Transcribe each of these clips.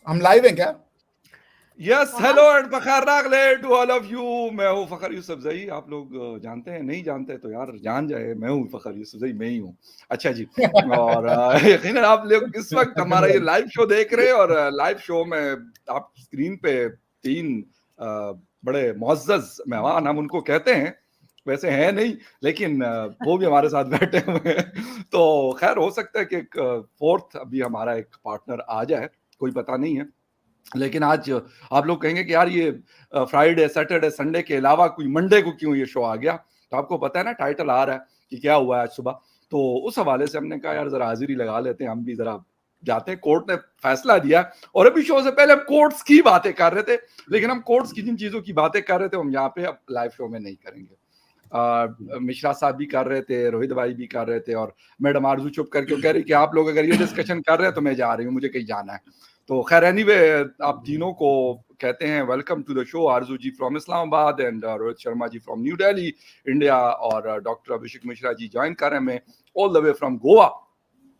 हम लाइव हैं क्या? यस, हाँ हेलो एंड बखैर नागले टू ऑल ऑफ यू। मैं हूँ फखर यूसुफजई। आप लोग जानते हैं, नहीं जानते तो यार जान जाए, मैं हूँ फखर यूसुफजई, मैं ही हूँ। अच्छा जी। और यकीनन आप लोग इस वक्त हमारा ये लाइव शो देख रहे हैं, और लाइव शो में आप स्क्रीन पे 3 बड़े मुअज़्ज़ज़ मेहमान, हम उनको कहते हैं, वैसे हैं नहीं, लेकिन वो भी हमारे साथ बैठे हुए हैं। तो खैर हो सकता है कि एक फोर्थ अभी हमारा एक पार्टनर आ जाए, कोई पता नहीं है। लेकिन आज आप लोग कहेंगे कि यार ये फ्राइडे सैटरडे संडे के अलावा कोई मंडे को क्यों ये शो आ गया। तो आपको पता है ना टाइटल आ रहा है कि क्या हुआ है आज सुबह। तो उस हवाले से हमने कहा यार जरा हाजिरी लगा लेते हैं, हम भी जरा जाते हैं। कोर्ट ने फैसला दिया, और अभी शो से पहले हम कोर्ट्स की बातें कर रहे थे, लेकिन हम कोर्ट्स की जिन चीजों की बातें कर रहे थे हम यहाँ पे अब लाइव शो में नहीं करेंगे। मिश्रा साहब भी कर रहे थे, रोहित भाई भी कर रहे थे, और मैडम आरजू चुप करके वो कह रही कि आप लोग अगर ये डिस्कशन कर रहे हैं तो मैं जा रही हूँ, मुझे कहीं जाना है। तो खैर एनीवे, आप तीनों को कहते हैं welcome to the show. Arzoo ji from Islamabad and Rohit Sharma ji from new Delhi India, और डॉक्टर अभिषेक मिश्रा जी ज्वाइन कर रहे हैं मैं all the way from Goa.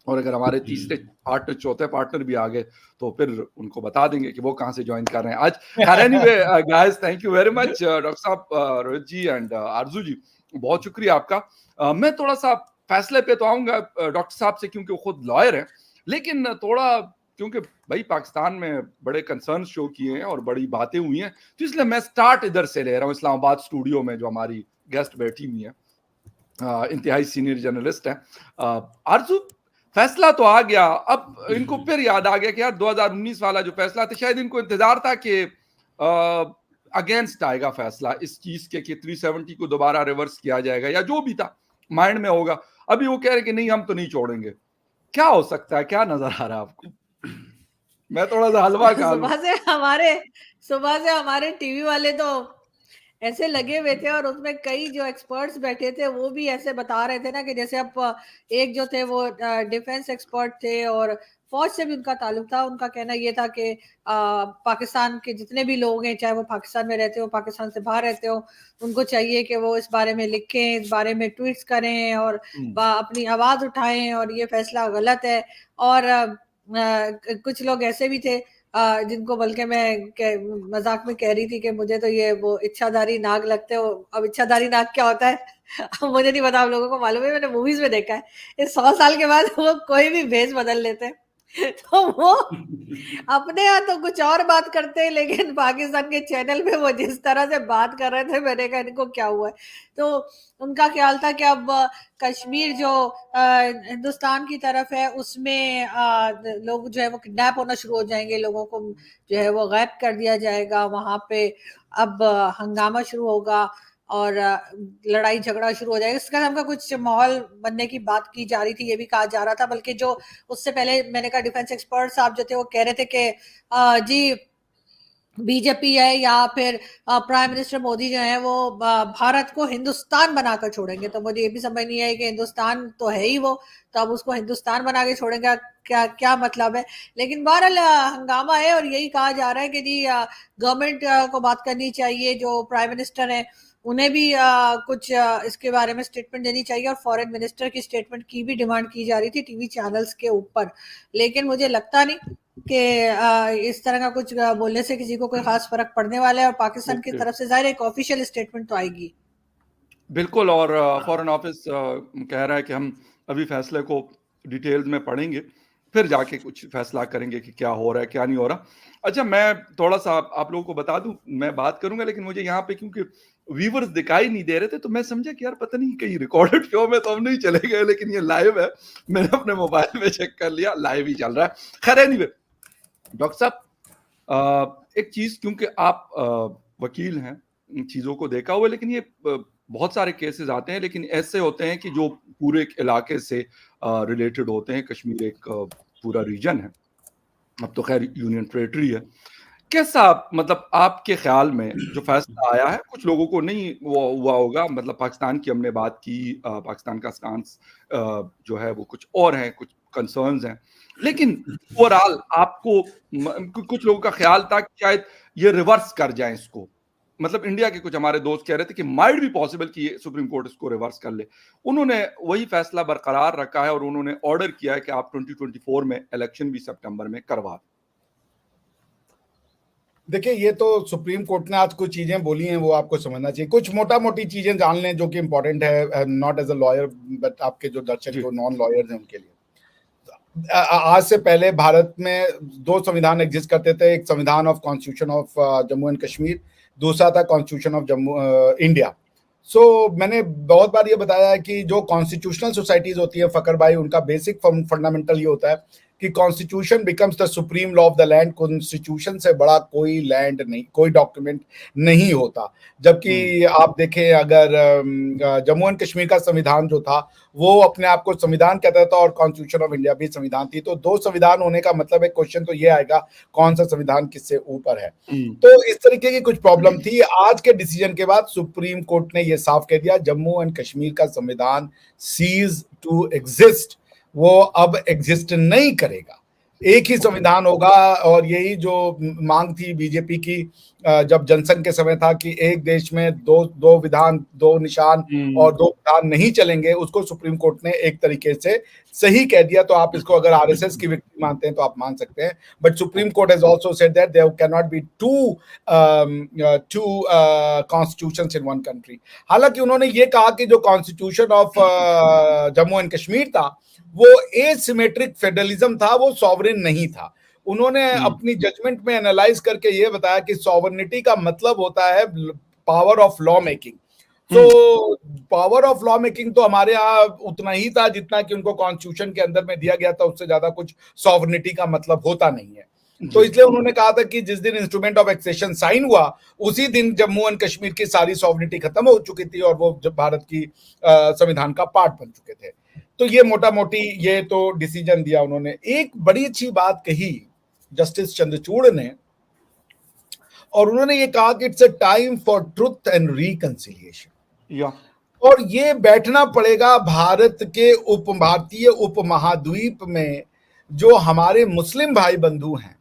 और अगर हमारे तीसरे पार्टनर चौथे पार्टनर भी आ गए तो फिर उनको बता देंगे कि वो कहाँ से ज्वाइन कर रहे हैं आज। खैर anyway guys, thank you very much doctor साहब, रोहित जी एंड आरजू जी, बहुत शुक्रिया आपका। मैं थोड़ा सा फैसले पे तो आऊंगा डॉक्टर साहब से, क्योंकि वो खुद लॉयर हैं, लेकिन थोड़ा क्योंकि भाई पाकिस्तान में बड़े कंसर्न शो किए हैं और बड़ी बातें हुई हैं, तो इसलिए मैं स्टार्ट इधर से ले रहा हूँ, इस्लामाबाद स्टूडियो में जो हमारी गेस्ट बैठी हुई है, इंतहाई सीनियर जर्नलिस्ट है आरजू। फैसला तो आ गया, अब इनको फिर याद आ गया कि यार 2019 वाला जो फैसला था, शायद इनको इंतजार था कि अगेंस्ट आएगा फैसला इस चीज के कि 370 को दोबारा रिवर्स किया जाएगा, या जो भी था माइंड में होगा। अभी वो कह रहे कि नहीं हम तो नहीं छोड़ेंगे। क्या हो सकता है, क्या नजर आ रहा है आपको? मैं थोड़ा सा हलवा खा लूं। सुबह से हमारे टीवी वाले तो ऐसे लगे हुए थे, और उसमें कई जो एक्सपर्ट्स बैठे थे वो भी ऐसे बता रहे थे ना कि जैसे अब एक जो थे वो डिफेंस एक्सपर्ट थे और फौज से भी उनका ताल्लुक था। उनका कहना ये था कि पाकिस्तान के जितने भी लोग हैं, चाहे वो पाकिस्तान में रहते हो पाकिस्तान से बाहर रहते हो, उनको चाहिए कि वो इस बारे में लिखें, इस बारे में ट्वीट्स करें और अपनी आवाज उठाएं, और ये फैसला गलत है। और कुछ लोग ऐसे भी थे जिनको बल्कि मैं मजाक में कह रही थी कि मुझे तो ये वो इच्छाधारी नाग लगते हो। अब इच्छाधारी नाग क्या होता है मुझे नहीं पता, आप लोगों को मालूम है, मैंने मूवीज में देखा है। इस 100 साल के बाद वो कोई भी भेष बदल लेते हैं तो वो अपने यहाँ तो कुछ और बात करते हैं, लेकिन पाकिस्तान के चैनल पे वो जिस तरह से बात कर रहे थे, मैंने कहा इनको क्या हुआ है। तो उनका ख्याल था कि अब कश्मीर जो हिंदुस्तान की तरफ है उसमें लोग जो है वो किडनैप होना शुरू हो जाएंगे, लोगों को जो है वो गायब कर दिया जाएगा वहां पे। अब हंगामा शुरू होगा और लड़ाई झगड़ा शुरू हो जाएगा, इस किस्म का कुछ माहौल बनने की बात की जा रही थी, ये भी कहा जा रहा था। बल्कि जो उससे पहले मैंने कहा डिफेंस एक्सपर्ट साहब जो थे वो कह रहे थे कि जी बीजेपी है या फिर प्राइम मिनिस्टर मोदी जो है वो भारत को हिंदुस्तान बनाकर छोड़ेंगे। तो मुझे ये भी समझ नहीं आई कि हिंदुस्तान तो है ही वो, तो अब उसको हिंदुस्तान बना के छोड़ेंगे, क्या क्या मतलब है। लेकिन बहरहाल हंगामा है और यही कहा जा रहा है कि जी गवर्नमेंट को बात करनी चाहिए, जो प्राइम मिनिस्टर है उन्हें भी कुछ इसके बारे में स्टेटमेंट देनी चाहिए, और फॉरेन मिनिस्टर की स्टेटमेंट की भी डिमांड की जा रही थी टीवी चैनल्स के ऊपर। लेकिन मुझे लगता नहीं कि इस तरह का कुछ बोलने से किसी को कोई खास फर्क पड़ने वाला है, और पाकिस्तान की तरफ से जाहिर एक ऑफिशियल स्टेटमेंट तो आएगी। बिल्कुल, और फॉरेन ऑफिस कह रहा है कि हम अभी फैसले को डिटेल्स में पढ़ेंगे, फिर जाके कुछ फैसला करेंगे कि क्या हो रहा है क्या नहीं हो रहा। अच्छा, मैं थोड़ा सा आप लोगों को बता दूं, मैं बात करूंगा, लेकिन मुझे यहाँ पे क्योंकि व्यूवर्स दिखाई नहीं दे रहे थे तो मैं समझा कि यार पता नहीं कहीं रिकॉर्डेड शो में तो हम नहीं चले गए, लेकिन ये लाइव है। मैंने अपने मोबाइल में चेक कर लिया, लाइव ही चल रहा है। खैर एनीवे, डॉक्टर साहब, एक चीज, क्योंकि आप वकील हैं, इन चीजों को देखा हुआ है, लेकिन ये बहुत सारे केसेस आते हैं, लेकिन ऐसे होते हैं कि जो पूरे एक इलाके से रिलेटेड होते हैं। कश्मीर एक पूरा रीजन है, अब तो खैर यूनियन टेरेटरी है। कैसा, मतलब आपके ख्याल में जो फैसला आया है, कुछ लोगों को नहीं वो हुआ होगा, मतलब पाकिस्तान की हमने बात की, पाकिस्तान का स्टांस जो है वो कुछ और है, कुछ कंसर्न्स हैं, लेकिन ओवरऑल आपको कुछ लोगों का ख्याल था कि शायद ये रिवर्स कर जाए इसको। मतलब इंडिया के कुछ हमारे दोस्त कह रहे थे कि माइट भी पॉसिबल कि सुप्रीम कोर्ट इसको रिवर्स कर ले। उन्होंने वही फैसला बरकरार रखा है और उन्होंने ऑर्डर किया है कि आप 2024 में इलेक्शन भी सितंबर में करवा दें। देखिए, ये तो सुप्रीम कोर्ट ने आज कुछ चीजें बोली हैं, वो आपको समझना चाहिए। कुछ मोटा मोटी चीजें जान लें जो कि इंपॉर्टेंट है, not as a lawyer but आपके जो दर्शक जी जो नॉन लॉयर्स हैं उनके लिए। आज से पहले भारत में दो संविधान एग्जिस्ट करते थे। एक संविधान of constitution of Jammu and Kashmir, दूसरा था कॉन्स्टिट्यूशन ऑफ जम्मू इंडिया। मैंने बहुत बार ये बताया है कि जो कॉन्स्टिट्यूशनल सोसाइटीज होती है फकर भाई, उनका बेसिक फंडामेंटल ये होता है कि constitution becomes the supreme law of the land. Constitution से बड़ा कोई लैंड नहीं, कोई डॉक्यूमेंट नहीं होता। जबकि आप देखें, अगर जम्मू एंड कश्मीर का संविधान जो था वो अपने आप को संविधान कहता था और कॉन्स्टिट्यूशन ऑफ इंडिया भी संविधान थी। तो दो संविधान होने का मतलब एक क्वेश्चन तो ये आएगा, कौन सा संविधान किससे ऊपर है। तो इस तरीके की कुछ प्रॉब्लम थी। आज के डिसीजन के बाद सुप्रीम कोर्ट ने यह साफ कह दिया, जम्मू एंड कश्मीर का संविधान सीज टू एग्जिस्ट, वो अब एग्जिस्ट नहीं करेगा। एक ही संविधान होगा। और यही जो मांग थी बीजेपी की जब जनसंघ के समय था कि एक देश में दो विधान, दो निशान और दो विधान नहीं चलेंगे, उसको सुप्रीम कोर्ट ने एक तरीके से सही कह दिया। तो आप इसको अगर आरएसएस की विक्ट्री मानते हैं तो आप मान सकते हैं, but supreme court has also said that there can not be two constitutions in one country. हालांकि उन्होंने ये कहा कि जो constitution of Jammu and Kashmir था वो एसिमेट्रिक फेडरलिज्म था, वो सॉवरेन नहीं था। उन्होंने अपनी जजमेंट में एनालाइज करके ये बताया कि सॉवरेनिटी का मतलब होता है पावर ऑफ लॉ मेकिंग। तो पावर ऑफ लॉ मेकिंग तो हमारे यहाँ उतना ही था जितना कि उनको कॉन्स्टिट्यूशन के अंदर में दिया गया था, उससे ज्यादा कुछ सॉवरेनिटी का मतलब होता नहीं है। तो इसलिए उन्होंने कहा था कि जिस दिन इंस्ट्रूमेंट ऑफ एक्सेशन साइन हुआ उसी दिन जम्मू एंड कश्मीर की सारी सॉवरेनिटी खत्म हो चुकी थी और वो जब भारत की संविधान का पार्ट बन चुके थे। तो ये मोटा मोटी ये तो डिसीजन दिया उन्होंने। एक बड़ी अच्छी बात कही जस्टिस चंद्रचूड़ ने, और उन्होंने ये कहा कि it's a time for truth and reconciliation. और ये बैठना पड़ेगा भारत के भारतीय उपमहाद्वीप में जो हमारे मुस्लिम भाई बंधु हैं,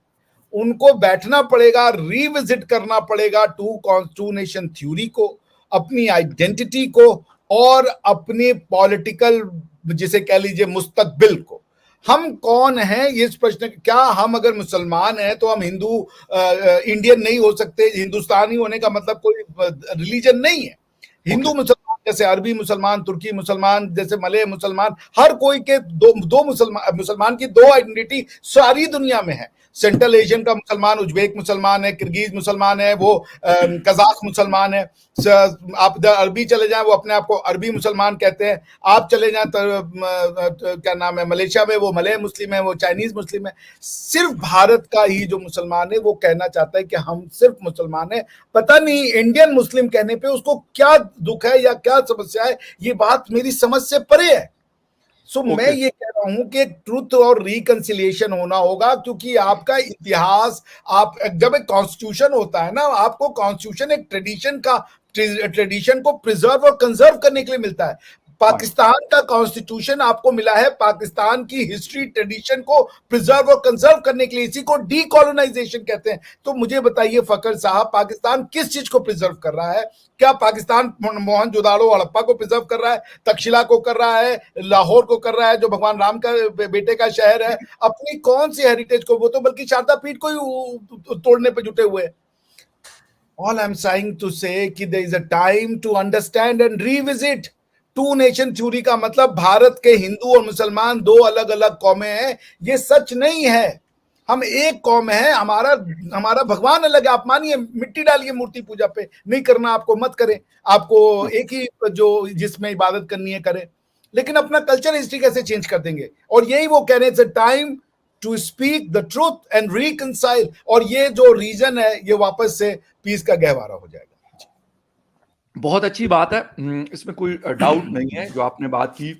उनको बैठना पड़ेगा, रिविजिट करना पड़ेगा टू नेशन थ्योरी को, अपनी आइडेंटिटी को और अपने पॉलिटिकल जिसे कह लीजिए मुस्तकबिल को। हम कौन हैं, इस प्रश्न, क्या हम अगर मुसलमान हैं तो हम हिंदू इंडियन नहीं हो सकते? हिंदुस्तानी होने का मतलब कोई रिलीजन नहीं है। हिंदू मुसलमान जैसे अरबी मुसलमान, तुर्की मुसलमान, जैसे मलय मुसलमान, हर कोई के दो मुसलमान की दो आइडेंटिटी सारी दुनिया में है। सेंट्रल एशियन का मुसलमान उज्बेक मुसलमान है, किर्गिज मुसलमान है, वो कजाक मुसलमान है। आप अरबी चले जाएं वो अपने आप को अरबी मुसलमान कहते हैं। आप चले जाएं क्या नाम है, मलेशिया में वो मलय मुस्लिम है, वो चाइनीज मुस्लिम है। सिर्फ भारत का ही जो मुसलमान है वो कहना चाहता है कि हम सिर्फ मुसलमान है। पता नहीं इंडियन मुस्लिम कहने पे उसको क्या दुख है या क्या समस्या है, ये बात मेरी समझ से परे है। मैं ये कह रहा हूं कि ट्रुथ और रिकंसिलिएशन होना होगा, क्योंकि आपका इतिहास, आप जब एक कॉन्स्टिट्यूशन होता है ना, आपको कॉन्स्टिट्यूशन एक ट्रेडिशन को प्रिजर्व और कंजर्व करने के लिए मिलता है। पाकिस्तान का कॉन्स्टिट्यूशन आपको मिला है पाकिस्तान की हिस्ट्री ट्रेडिशन को प्रिजर्व और कंजर्व करने के लिए, इसी को डीकोलोनाइजेशन कहते हैं। तो मुझे बताइए फकर साहब, पाकिस्तान किस चीज को प्रिजर्व कर रहा है? क्या पाकिस्तान मोहनजोदाड़ो हड़प्पा को प्रिजर्व कर रहा है, तक्षशिला को कर रहा है, लाहौर को कर रहा है जो भगवान राम का बेटे का शहर है? अपनी कौन सी हेरिटेज को? वो तो बल्कि शारदा पीठ को ही तोड़ने पे जुटे हुए। All I'm trying to say कि there is a time to understand and revisit two nation theory का मतलब भारत के हिंदू और मुसलमान दो अलग अलग कौमें हैं, ये सच नहीं है। हम एक कौम है, हमारा भगवान अलग है। आप मानिए, मिट्टी डालिए मूर्ति पूजा पे, नहीं करना आपको मत करें, आपको एक ही जो जिसमें इबादत करनी है करें, लेकिन अपना कल्चर हिस्ट्री कैसे चेंज कर देंगे? और यही वो कह रहे हैं, time to speak the truth and reconcile. और ये जो रीजन है ये वापस से पीस का गहवारा हो जाएगा। बहुत अच्छी बात है, इसमें कोई डाउट नहीं है जो आपने बात की।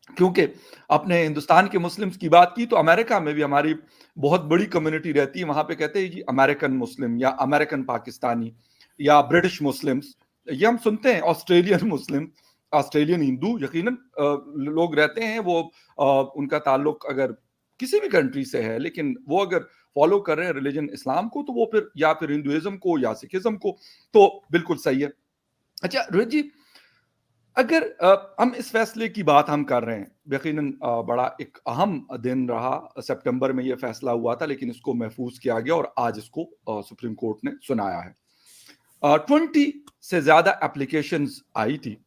क्योंकि अपने हिंदुस्तान के मुस्लिम्स की बात की तो अमेरिका में भी हमारी बहुत बड़ी कम्युनिटी रहती है। वहां पे कहते हैं जी अमेरिकन मुस्लिम या अमेरिकन पाकिस्तानी या ब्रिटिश मुस्लिम्स, ये हम सुनते हैं। ऑस्ट्रेलियन मुस्लिम, ऑस्ट्रेलियन हिंदू, यकीनन लोग रहते हैं, वो उनका ताल्लुक अगर किसी भी कंट्री से है, लेकिन वो अगर फॉलो कर रहे हैं रिलीजन इस्लाम को, तो वो फिर या फिर हिंदुइज्म को या सिखिज्म को, तो बिल्कुल सही है। अच्छा रोहित जी, अगर हम इस फैसले की बात हम कर रहे हैं, यकीनन बड़ा एक अहम दिन रहा, सितंबर में ये फैसला हुआ था लेकिन इसको महफूज किया गया और आज इसको सुप्रीम कोर्ट ने सुनाया है। 20 से ज्यादा एप्लीकेशंस आई थी,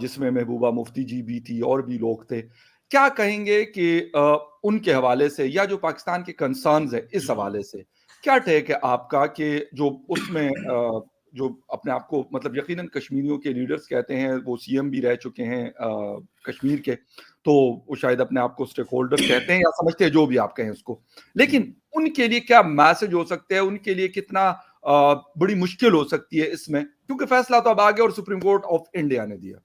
जिसमें महबूबा मुफ्ती जी भी थी और भी लोग थे। क्या कहेंगे कि उनके हवाले से या जो पाकिस्तान के कंसर्न्स है इस हवाले से क्या टेक है आपका कि जो उसमें जो अपने आप को मतलब यकीनन कश्मीरियों के लीडर्स कहते हैं, वो सीएम भी रह चुके हैं कश्मीर के, तो वो शायद अपने आप को स्टेक होल्डर कहते हैं या समझते हैं, जो भी आप कहें उसको, लेकिन उनके लिए क्या मैसेज हो सकते हैं, उनके लिए कितना बड़ी मुश्किल हो सकती है इसमें, क्योंकि फैसला तो अब आ गया और सुप्रीम कोर्ट ऑफ इंडिया ने दिया।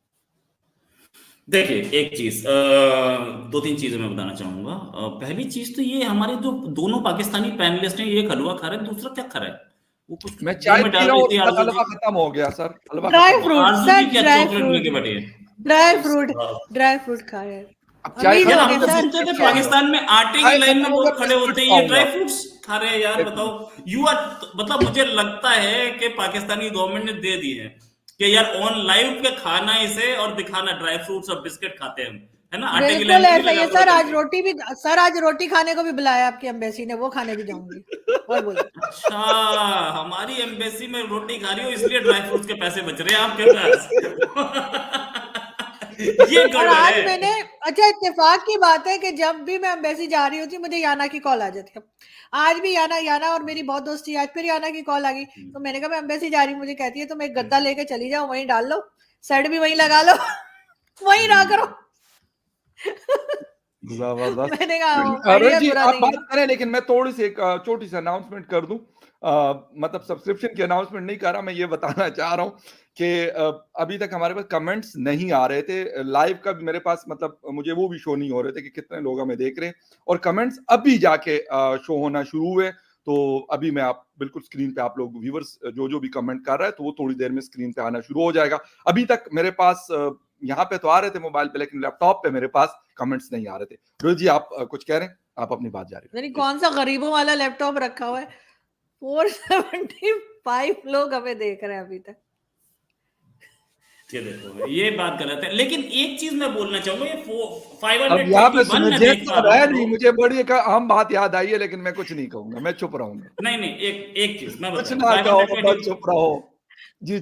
देखिए, एक चीज, दो तीन चीजें मैं बताना चाहूंगा। पहली चीज तो ये, हमारे जो दोनों पाकिस्तानी पैनलिस्ट हैं, एक हलवा खा रहे हैं, दूसरा क्या खा रहा है, वो कुछ मैं चाय पी रहा हूँ, डाल हलवा खत्म हो गया sir, halwa dry fruit sir, dry fruit खा रहे हैं। अब चाय हम तो सुनते थे पाकिस्तान में आटे की लाइन में लोग खड़े होते हैं, ये ड्राई फ्रूट्स खा रहे हैं यार, बताओ। मतलब मुझे लगता है कि पाकिस्तानी गवर्नमेंट ने दे दी है कि यार ऑन लाइव पे खाना इसे और दिखाना, ड्राई फ्रूट्स और बिस्किट खाते हैं, है ना, आटे की लाइन में। सर आज रोटी खाने को भी बुलाया आपकी एम्बेसी ने, वो खाने भी जाऊंगी। और बोलो। अच्छा, हमारी एम्बेसी में रोटी खा रही हो इसलिए ड्राई फ्रूट्स के पैसे बच रहे हैं आपके पास। ये और आज मैंने, अच्छा इत्तेफाक की बात है कि जब भी मैं एम्बेसी जा रही होती मुझे याना की कॉल आ जाती है। आज भी याना और मेरी बहुत दोस्ती, आज फिर याना की कॉल आ गई, तो मैंने कहा मैं एम्बेसी जा रही हूँ, मुझे कहती है तुम एक गद्दा लेके चली जाओ, वहीं डाल लो, सेट भी वहीं लगा लो, वहीं रहा करो। जबरदस्त। मैंने कहा अरे जी आप बात करें, लेकिन मैं थोड़ी सी एक छोटी सी अनाउंसमेंट कर दूं, मतलब सब्सक्रिप्शन की अनाउंसमेंट नहीं कर रहा, मैं ये बताना चाह रहा हूं कि अभी तक हमारे पास कमेंट्स नहीं आ रहे थे लाइव का, मेरे पास मतलब मुझे वो भी शो नहीं हो रहे थे कि कितने लोग हमें देख रहे हैं, और कमेंट्स अभी जाके शो होना शुरू हुए, तो अभी मैं आप बिल्कुल स्क्रीन पे आप लोग व्यूअर्स जो भी कमेंट कर रहा है, तो वो थोड़ी देर में स्क्रीन पे आना शुरू हो जाएगा। अभी तक मेरे पास यहाँ पे तो आ रहे थे मोबाइल पे, लेकिन लैपटॉप पे मेरे पास कमेंट्स नहीं आ रहे थे। रोहित जी आप कुछ कह रहे हैं, आप अपनी बात जारी रखें। कौन सा गरीबों वाला लैपटॉप रखा हुआ है, 475 लोग हमें देख रहे हैं अभी तक। ये देखो, ये बात गलत है, लेकिन एक चीज मैं बोलना चाहूंगा, ये 521 नहीं, मुझे बड़ी एक अहम बात याद आई है, लेकिन मैं कुछ नहीं कहूंगा, मैं चुप रहूंगा। नहीं, एक चीज मैं कुछ ना कहो, चुप रहो। जी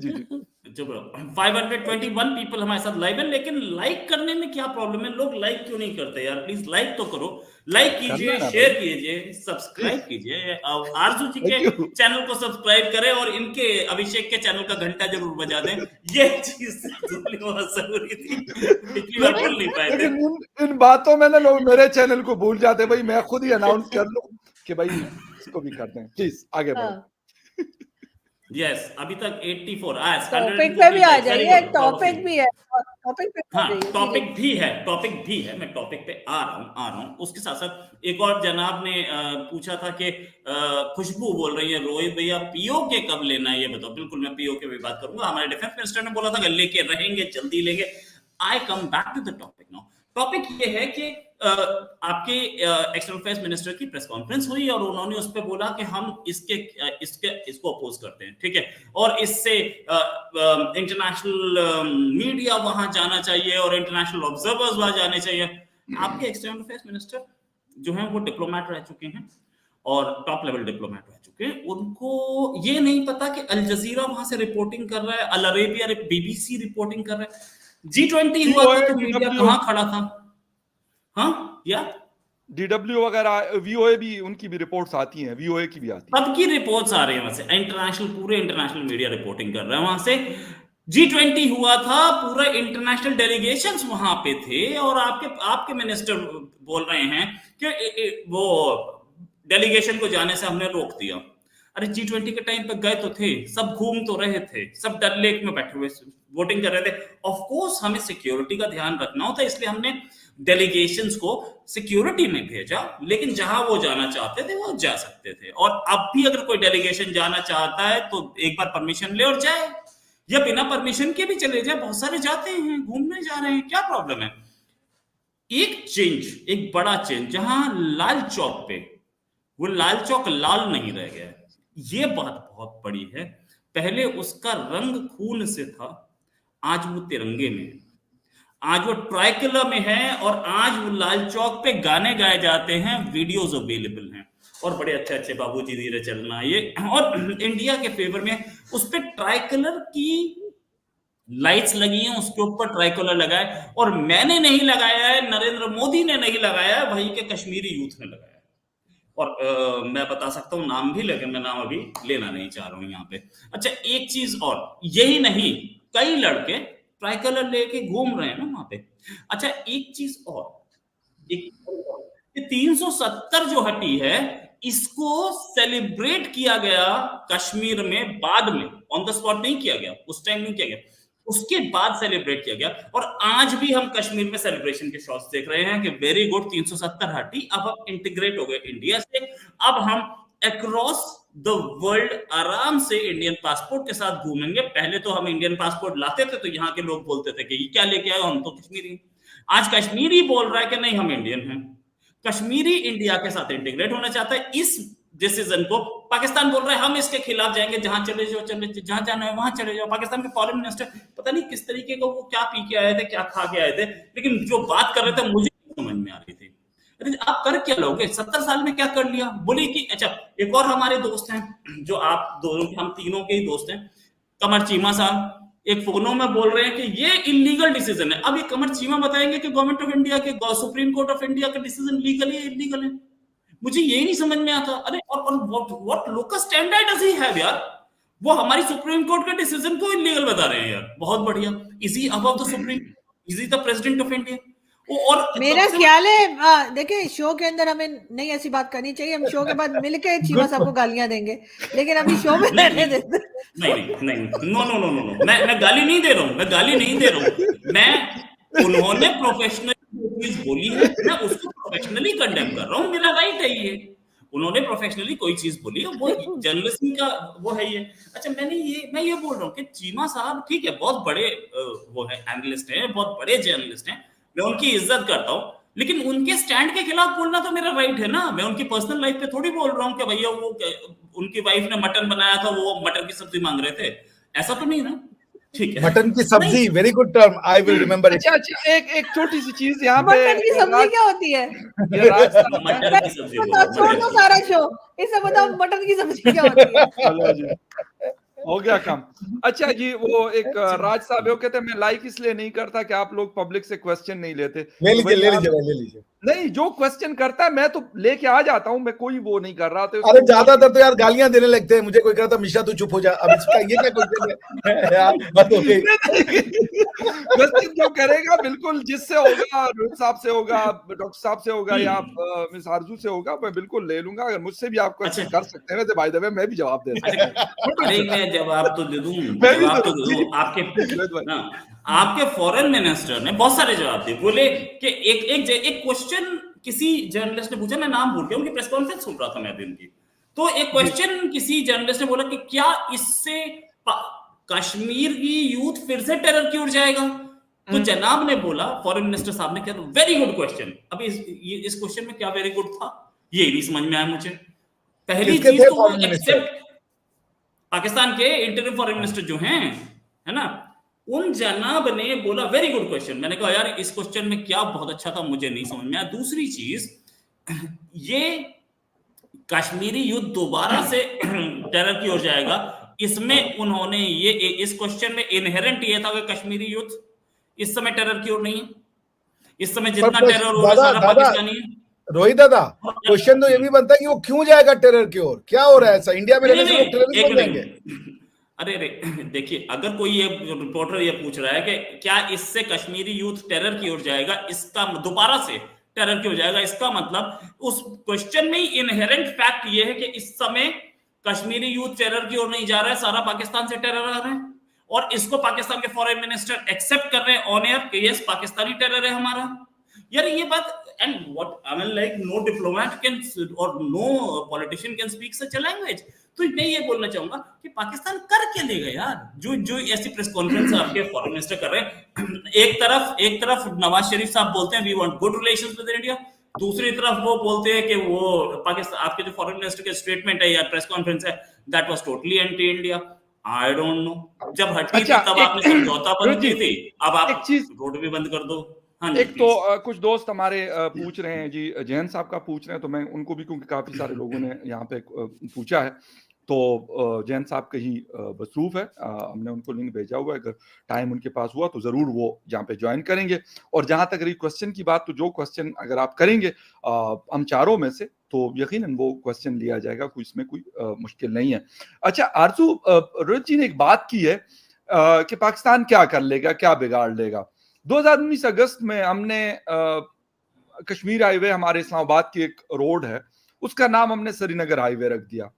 चुप रहो। 521 पीपल हमारे साथ लाइव है, लेकिन लाइक करने में क्या प्रॉब्लम है? लोग लाइक क्यों नहीं करते यार? प्लीज लाइक तो करो, लाइक कीजिए, शेयर कीजिए, सब्सक्राइब कीजिए। आरजू जी के चैनल को सब्सक्राइब करें और इनके अभिषेक के चैनल का घंटा जरूर बजा दें। ये चीज बहुत जरूरी थी, पिछली बार बोल नहीं पाए थे। इन बातों में ना लोग मेरे चैनल को भूल जाते, भाई मैं खुद ही अनाउंस कर लूं कि भाई इसको भी करते हैं। प्लीज आगे बढ़ो। यस, अभी तक 84 टॉपिक पे भी आ जाइए, टॉपिक भी है, टॉपिक पे टॉपिक भी है, मैं टॉपिक पे आ रहा हूँ। उसके साथ साथ एक और जनाब ने पूछा था कि खुशबू बोल रही है, रोहित भैया पीओके कब लेना है ये बताओ। बिल्कुल मैं पीओके पे बात करूंगा, हमारे डिफेंस मिनिस्टर ने बोला था कि लेके रहेंगे, जल्दी लेंगे। I come back to the topic now. Topic ये है कि आपके एक्सटर्नल अफेयर्स मिनिस्टर की प्रेस कॉन्फ्रेंस हुई और उन्होंने उस पर बोला कि हम इसको अपोज करते हैं, ठीक है, और इससे इंटरनेशनल मीडिया वहां जाना चाहिए और इंटरनेशनल ऑब्जर्वर्स वहां जाने चाहिए। आपके एक्सटर्नल अफेयर्स मिनिस्टर जो हैं वो डिप्लोमेट रह चुके हैं और टॉप लेवल डिप्लोमेट रह चुके हैं। उनको ये नहीं पता कि अल जजीरा वहां से रिपोर्टिंग कर रहा है, अल अरेबिया BBC रिपोर्टिंग कर रहा है। G20 हुआ था तो मीडिया कहां खड़ा था? हाँ, या DW वगैरह, VOA भी, उनकी भी रिपोर्ट्स आती हैं, VOA की भी आती है, सबकी रिपोर्ट्स आ रही है वहां से, पूरे इंटरनेशनल मीडिया रिपोर्टिंग कर रहे हैं वहां से। G20 हुआ था, पूरा इंटरनेशनल डेलीगेशंस वहां पे थे और आपके मिनिस्टर बोल रहे हैं कि वो डेलीगेशन को जाने से हमने रोक दिया। अरे G20 के टाइम पे गए तो थे, सब घूम तो रहे थे, सब डल लेक में बैठे हुए वोटिंग कर रहे थे। ऑफ कोर्स हमें सिक्योरिटी का ध्यान रखना होता है, इसलिए हमने डेलीगेशंस को सिक्योरिटी में भेजा, लेकिन जहां वो जाना चाहते थे वो जा सकते थे। और अब भी अगर कोई डेलीगेशन जाना चाहता है तो एक बार परमिशन ले और जाए, या बिना परमिशन के भी चले जाए। बहुत सारे जाते हैं, घूमने जा रहे हैं, क्या प्रॉब्लम है? एक बड़ा चेंज जहां लाल चौक पे, वो लाल चौक लाल नहीं रह गया, ये बात बहुत बड़ी है। पहले उसका रंग खून से था, आज वो तिरंगे में है, आज वो ट्राइकलर में है, और आज वो लाल चौक पे गाने गाए जाते हैं, वीडियोस अवेलेबल हैं, और बड़े अच्छे अच्छे बाबूजी धीरे चलना ये, और इंडिया के फेवर में उस पे ट्राइकलर की लाइट्स लगी हैं, उसके ऊपर ट्राइकलर लगाए, और मैंने नहीं लगाया है, नरेंद्र मोदी ने नहीं लगाया है, वहीं के कश्मीरी यूथ ने लगाया है। और मैं बता सकता हूं नाम भी, लेकिन मैं नाम अभी लेना नहीं चाह रहा हूं यहाँ पे। अच्छा, एक चीज और, यही नहीं, कई लड़के ट्राइकलर लेके घूम रहे हैं ना वहां पे। अच्छा, एक चीज और, ये 370 जो हटी है, इसको सेलिब्रेट किया गया कश्मीर में बाद में, ऑन द स्पॉट नहीं किया गया, उस टाइम नहीं किया गया, उसके बाद सेलिब्रेट किया गया। और आज भी हम कश्मीर में सेलिब्रेशन के शॉट्स देख रहे हैं कि वेरी गुड, 370 हटी, अब हम इंटीग्रेट हो गए इंडिया से, अब हम अक्रॉस द वर्ल्ड आराम से इंडियन पासपोर्ट के साथ घूमेंगे। पहले तो हम इंडियन पासपोर्ट लाते थे तो यहाँ के लोग बोलते थे कि ये क्या लेके आए, हम तो कश्मीरी। आज कश्मीरी बोल रहा है कि नहीं, हम इंडियन हैं। कश्मीरी इंडिया के साथ इंटीग्रेट होना चाहता है। इस डिसीजन को पाकिस्तान बोल रहा है हम इसके खिलाफ जाएंगे, जहां चले जाओ, जहां जाना है वहां चले जाओ। पाकिस्तान के फॉरेन मिनिस्टर पता नहीं किस तरीके का, वो क्या पी के आए थे, क्या खा के आए थे, लेकिन जो बात कर रहे थे मुझे समझ में आ रही थी, अरे आप कर क्या लोगे, 70 साल में क्या कर लिया। बोले कि अच्छा, एक और हमारे दोस्त हैं, जो आप दोनों, हम तीनों के ही दोस्त हैं, कमर चीमा साहब, एक फोनो में बोल रहे हैं कि ये इलीगल डिसीजन है। अब ये कमर चीमा बताएंगे कि गवर्नमेंट ऑफ इंडिया के, सुप्रीम कोर्ट ऑफ इंडिया का डिसीजन लीगल है, इलीगल है। मुझे यही नहीं समझ में आता। अरे, और what local standard does he have यार। वो हमारी सुप्रीम कोर्ट के डिसीजन को इलीगल बता रहे हैं यार, बहुत बढ़िया। Is he above the supreme, is he the president of India. और मेरा ख्याल है, देखिए, शो के अंदर हमें नहीं ऐसी बात करनी चाहिए, हम शो के बाद मिलके चीमा साहब को गालियां देंगे, लेकिन अभी शो में रहने देते। नहीं, नो, मैं गाली नहीं दे रहा हूँ, मैं गाली नहीं दे रहा हूँ, मैं, उन्होंने प्रोफेशनल चीज बोली है, मैं उसको प्रोफेशनली कंडेम कर रहा हूँ, मेरा राइट है ये। उन्होंने प्रोफेशनली कोई चीज बोली है, वो जर्नलिज्म का वो है ये। अच्छा, मैं ये बोल रहा हूँ कि चीमा साहब ठीक है, बहुत बड़े वो है, एनालिस्ट हैं, बहुत बड़े जर्नलिस्ट हैं, मैं उनकी इज्जत करता हूँ, लेकिन उनके स्टैंड के खिलाफ बोलना तो मेरा राइट है ना। मैं उनकी पर्सनल लाइफ पे थोड़ी बोल रहा हूँ कि भैया वो उनकी वाइफ ने मटन बनाया था, वो मटन की सब्जी मांग रहे थे, ऐसा तो नहीं ना। ठीक है, मटन की सब्जी, very good term, I will remember it. अच्छा, एक छोटी सी चीज यहाँ पे, मटन की सब्जी क्या होती है? मटन की सब्जी छोड़ दो सारा शो, इसे बताओ मटन की सब्जी क्या होती है। चलो जी, हो गया काम। अच्छा जी, वो एक राज साहब वो कहते हैं मैं लाइक इसलिए नहीं करता कि आप लोग पब्लिक से क्वेश्चन नहीं लेते। ले लीजिए। नहीं, जो क्वेश्चन करता है मैं तो लेके आ जाता हूँ, मैं कोई वो नहीं कर रहा था। अरे ज्यादातर तो यार गालियां देने लगते हैं। मुझे कोई कहता मिश्रा तू चुप हो जा, अब इसका ये क्या क्वेश्चन है यार, बात हो गई। क्वेश्चन जो करेगा बिल्कुल जिससे होगा, रोहित साहब से होगा, डॉक्टर साहब से होगा, या मिस आरजू से होगा, मैं बिल्कुल ले लूंगा। अगर मुझसे भी आप क्वेश्चन कर सकते हैं तो बाय द वे मैं भी जवाब दे सकता हूं। अरे, मैं जवाब तो दे दूं, आपके फॉरेन मिनिस्टर ने बहुत सारे जवाब दिए। बोले कि एक क्वेश्चन किसी जर्नलिस्ट ने पूछा, मैं नाम भूल गया, उनकी प्रेस कॉन्फ्रेंस सुन रहा था मैं दिन की, तो एक क्वेश्चन किसी जर्नलिस्ट ने बोला कि क्या इससे कश्मीर की यूथ फिर से टेरर की ओर जाएगा। तो जनाब ने बोला, फॉरेन मिनिस्टर साहब ने कहा, वेरी गुड क्वेश्चन। अभी इस क्वेश्चन में क्या वेरी गुड था, ये नहीं समझ में आया मुझे। पहली चीज तो एक्सेप्ट पाकिस्तान के इंटरिम फॉरेन मिनिस्टर जो हैं, है ना, उन जनाब ने बोला वेरी गुड क्वेश्चन। मैंने कहा यार इस क्वेश्चन में क्या बहुत अच्छा था, मुझे नहीं समझ में आया। दूसरी चीज, ये कश्मीरी युद्ध दोबारा से टेरर की ओर जाएगा, इसमें उन्होंने ये, इस क्वेश्चन में इनहेरेंट ये था कि कश्मीरी युद्ध इस समय टेरर की ओर नहीं है। इस समय जितना टेरर हो रहा है सारा पाकिस्तानी है। रोहित दादा, क्वेश्चन तो ये भी बनता है कि वो क्यों जाएगा टेरर की ओर, क्या हो रहा है ऐसा, इंडिया में रहने से लोग टेररिस्ट बन जाएंगे। अरे देखिए, अगर कोई ये रिपोर्टर ये पूछ रहा है कि क्या इससे कश्मीरी यूथ टेरर की ओर जाएगा, इसका दोबारा से टेरर की ओर जाएगा, इसका मतलब उस क्वेश्चन में ही इनहेरेंट फैक्ट ये है कि इस समय कश्मीरी यूथ टेरर की ओर नहीं जा रहा है, सारा पाकिस्तान से टेरर आ रहा है, और इसको पाकिस्तान के फॉरेन मिनिस्टर एक्सेप्ट कर रहे हैं ऑन एयर कि यस पाकिस्तानी टेरर है हमारा। यार ये बात, and what I mean, like no diplomat can or no politician can speak such a language। तो मैं ये बोलना चाहूंगा कि पाकिस्तान कर क्या लेगा यार, जो ऐसी प्रेस कॉन्फ्रेंस आपके फॉरेन मिनिस्टर कर रहे हैं। एक तरफ नवाज शरीफ साहब बोलते हैं we want good relations with India, दूसरी तरफ वो बोलते हैं कि वो पाकिस्तान, आपके जो फॉरेन मिनिस्टर के स्टेटमेंट है या प्रेस कॉन्फ्रेंस है, that was totally anti India. I don't know, जब हटी थी अच्छा, तब आपने समझौता बंद रोहित जी, की थी, अब आप एक चीज, रोड भी बंद कर दो। हाँ जी एक तो प्लीज। कुछ दोस्त हमारे पूछ रहे हैं जी, जैन साहब का पूछ रहे हैं, तो मैं उनको भी, क्योंकि काफी सारे लोगों ने यहाँ पे पूछा है, तो जैन साहब कहीं मसरूफ है, हमने उनको लिंक भेजा हुआ है, अगर टाइम उनके पास हुआ तो जरूर वो यहाँ पे ज्वाइन करेंगे। और जहां तक रही क्वेश्चन की बात, तो जो क्वेश्चन अगर आप करेंगे हम चारों में से, तो यकीनन वो क्वेश्चन लिया जाएगा, कोई इसमें कोई मुश्किल नहीं है। अच्छा आरजू, रोहित जी ने एक बात की है कि पाकिस्तान क्या कर लेगा, क्या बिगाड़ लेगा। 2019 अगस्त में हमने कश्मीर हाईवे, हमारे इस्लामाबाद की एक रोड है, उसका नाम हमने श्रीनगर हाईवे रख दिया।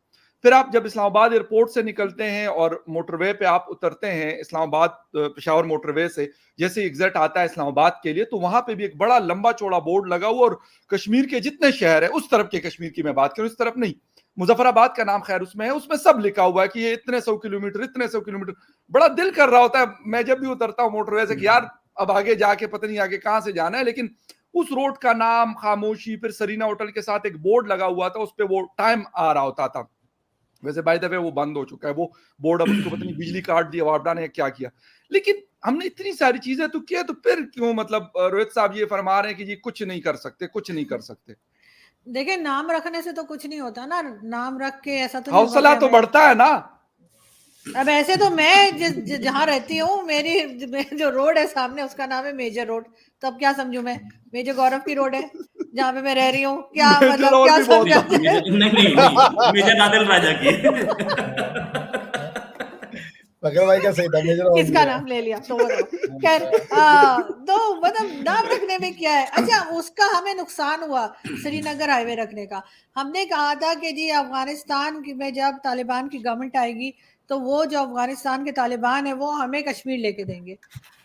फिर आप जब इस्लामाबाद एयरपोर्ट से निकलते हैं और मोटरवे पे आप उतरते हैं, इस्लामाबाद पेशावर मोटरवे से जैसे एग्जिट आता है इस्लामाबाद के लिए, तो वहां पे भी एक बड़ा लंबा चौड़ा बोर्ड लगा हुआ, और कश्मीर के जितने शहर है, उस तरफ के कश्मीर की मैं बात करूं, इस तरफ नहीं, मुजफ्फराबाद का नाम खैर उसमें है, उसमें सब लिखा हुआ है कि ये इतने 100 किलोमीटर, इतने 100 किलोमीटर। बड़ा दिल कर रहा होता है मैं जब भी उतरता हूँ मोटरवे से कि यार अब आगे जाके पता नहीं आगे कहां से जाना है, लेकिन उस रोड का नाम खामोशी, फिर सरीना होटल के साथ एक बोर्ड लगा हुआ था, उस पर वो टाइम आ रहा होता था। वैसे बाय द वे वो बंद हो चुका है वो बोर्ड, अब उसको पता नहीं बिजली काट दिया वापडा ने क्या किया। लेकिन हमने इतनी सारी चीजें तो किया, तो फिर क्यों मतलब रोहित साहब ये फरमा रहे हैं कि जी कुछ नहीं कर सकते, कुछ नहीं कर सकते। देखिए, नाम रखने से तो कुछ नहीं होता ना, नाम रख के ऐसा तो नहीं होगा हौसला कि तो हमें, बढ़ता है ना। अब ऐसे तो मैं जहाँ रहती हूँ, मेरी जो रोड है सामने, उसका नाम है मेजर रोड, तो अब क्या समझू मैं, मेजर गौरव की रोड है जहाँ पे मैं रह रही हूँ, क्या मेजर मतलब और क्या भी बहुत समझा है। जाए? नहीं नहीं नहीं, मेजर नादिर राजा की। फकर भाई का सही था, मेजर और भी किसका है। नाम ले लिया तो बताओ। खैर, तो मतलब नाम रखने में क्या है। अच्छा, उसका हमें नुकसान हुआ श्रीनगर हाईवे रखने का। हमने कहा था कि जी अफगानिस्तान में जब तालिबान की गवर्नमेंट आएगी, तो वो जो अफगानिस्तान के तालिबान है वो हमें कश्मीर लेके देंगे।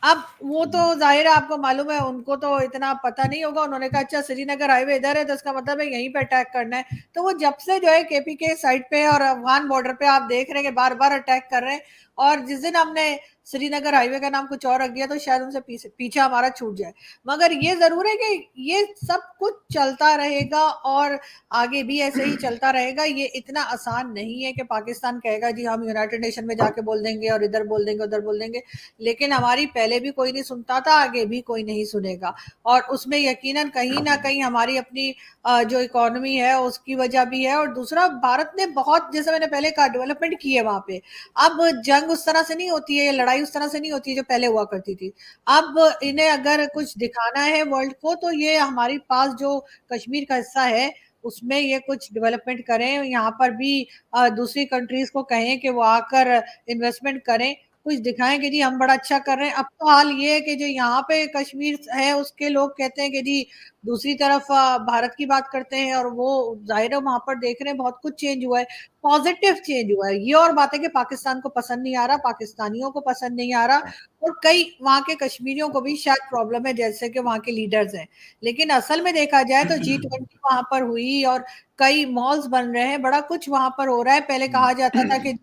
अब वो तो जाहिर है, आपको मालूम है, उनको तो इतना पता नहीं होगा। उन्होंने कहा अच्छा श्रीनगर हाईवे इधर है, तो इसका मतलब है यहीं पे अटैक करना है। तो वो जब से जो है केपी के साइड पे और अफगान बॉर्डर पे आप देख रहे हैं कि बार बार अटैक कर रहे हैं। और जिस दिन हमने श्रीनगर हाईवे का नाम कुछ और रख दिया, तो शायद उनसे पीछा हमारा छूट जाए। मगर ये जरूर है कि ये सब कुछ चलता रहेगा और आगे भी ऐसे ही चलता रहेगा। ये इतना आसान नहीं है कि पाकिस्तान कहेगा जी हम यूनाइटेड नेशन में जाके बोल देंगे और इधर बोल देंगे उधर बोल देंगे। लेकिन हमारी पहले भी कोई नहीं सुनता था, आगे भी कोई नहीं सुनेगा। और उसमें यकीनन कहीं ना कहीं हमारी अपनी जो इकोनॉमी है उसकी वजह भी है। और दूसरा, भारत ने बहुत, जैसे मैंने पहले कहा, डेवलपमेंट की है वहां पे। अब जंग उस तरह से नहीं होती है, लड़ाई उस तरह से नहीं होती है जो पहले हुआ करती थी। अब इन्हें अगर कुछ दिखाना है वर्ल्ड को, तो ये हमारे पास जो कश्मीर का हिस्सा है उसमें ये कुछ डेवलपमेंट करें। यहाँ पर भी दूसरी कंट्रीज को कहें कि वो आकर इन्वेस्टमेंट करें, कुछ दिखाएं कि जी हम बड़ा अच्छा कर रहे हैं। अब तो हाल ये है कि जो यहाँ पे कश्मीर है उसके लोग कहते हैं कि जी दूसरी तरफ भारत की बात करते हैं, और वो जाहिर है वहां पर देख रहे हैं बहुत कुछ चेंज हुआ है, पॉजिटिव चेंज हुआ है। ये और बात है कि पाकिस्तान को पसंद नहीं आ रहा, पाकिस्तानियों को पसंद नहीं आ रहा, और कई वहां के कश्मीरियों को भी शायद प्रॉब्लम है, जैसे कि वहां के लीडर्स हैं। लेकिन असल में देखा जाए तो G20 वहां पर हुई और कई मॉल्स बन रहे हैं, बड़ा कुछ वहां पर हो रहा है। पहले कहा जाता था कि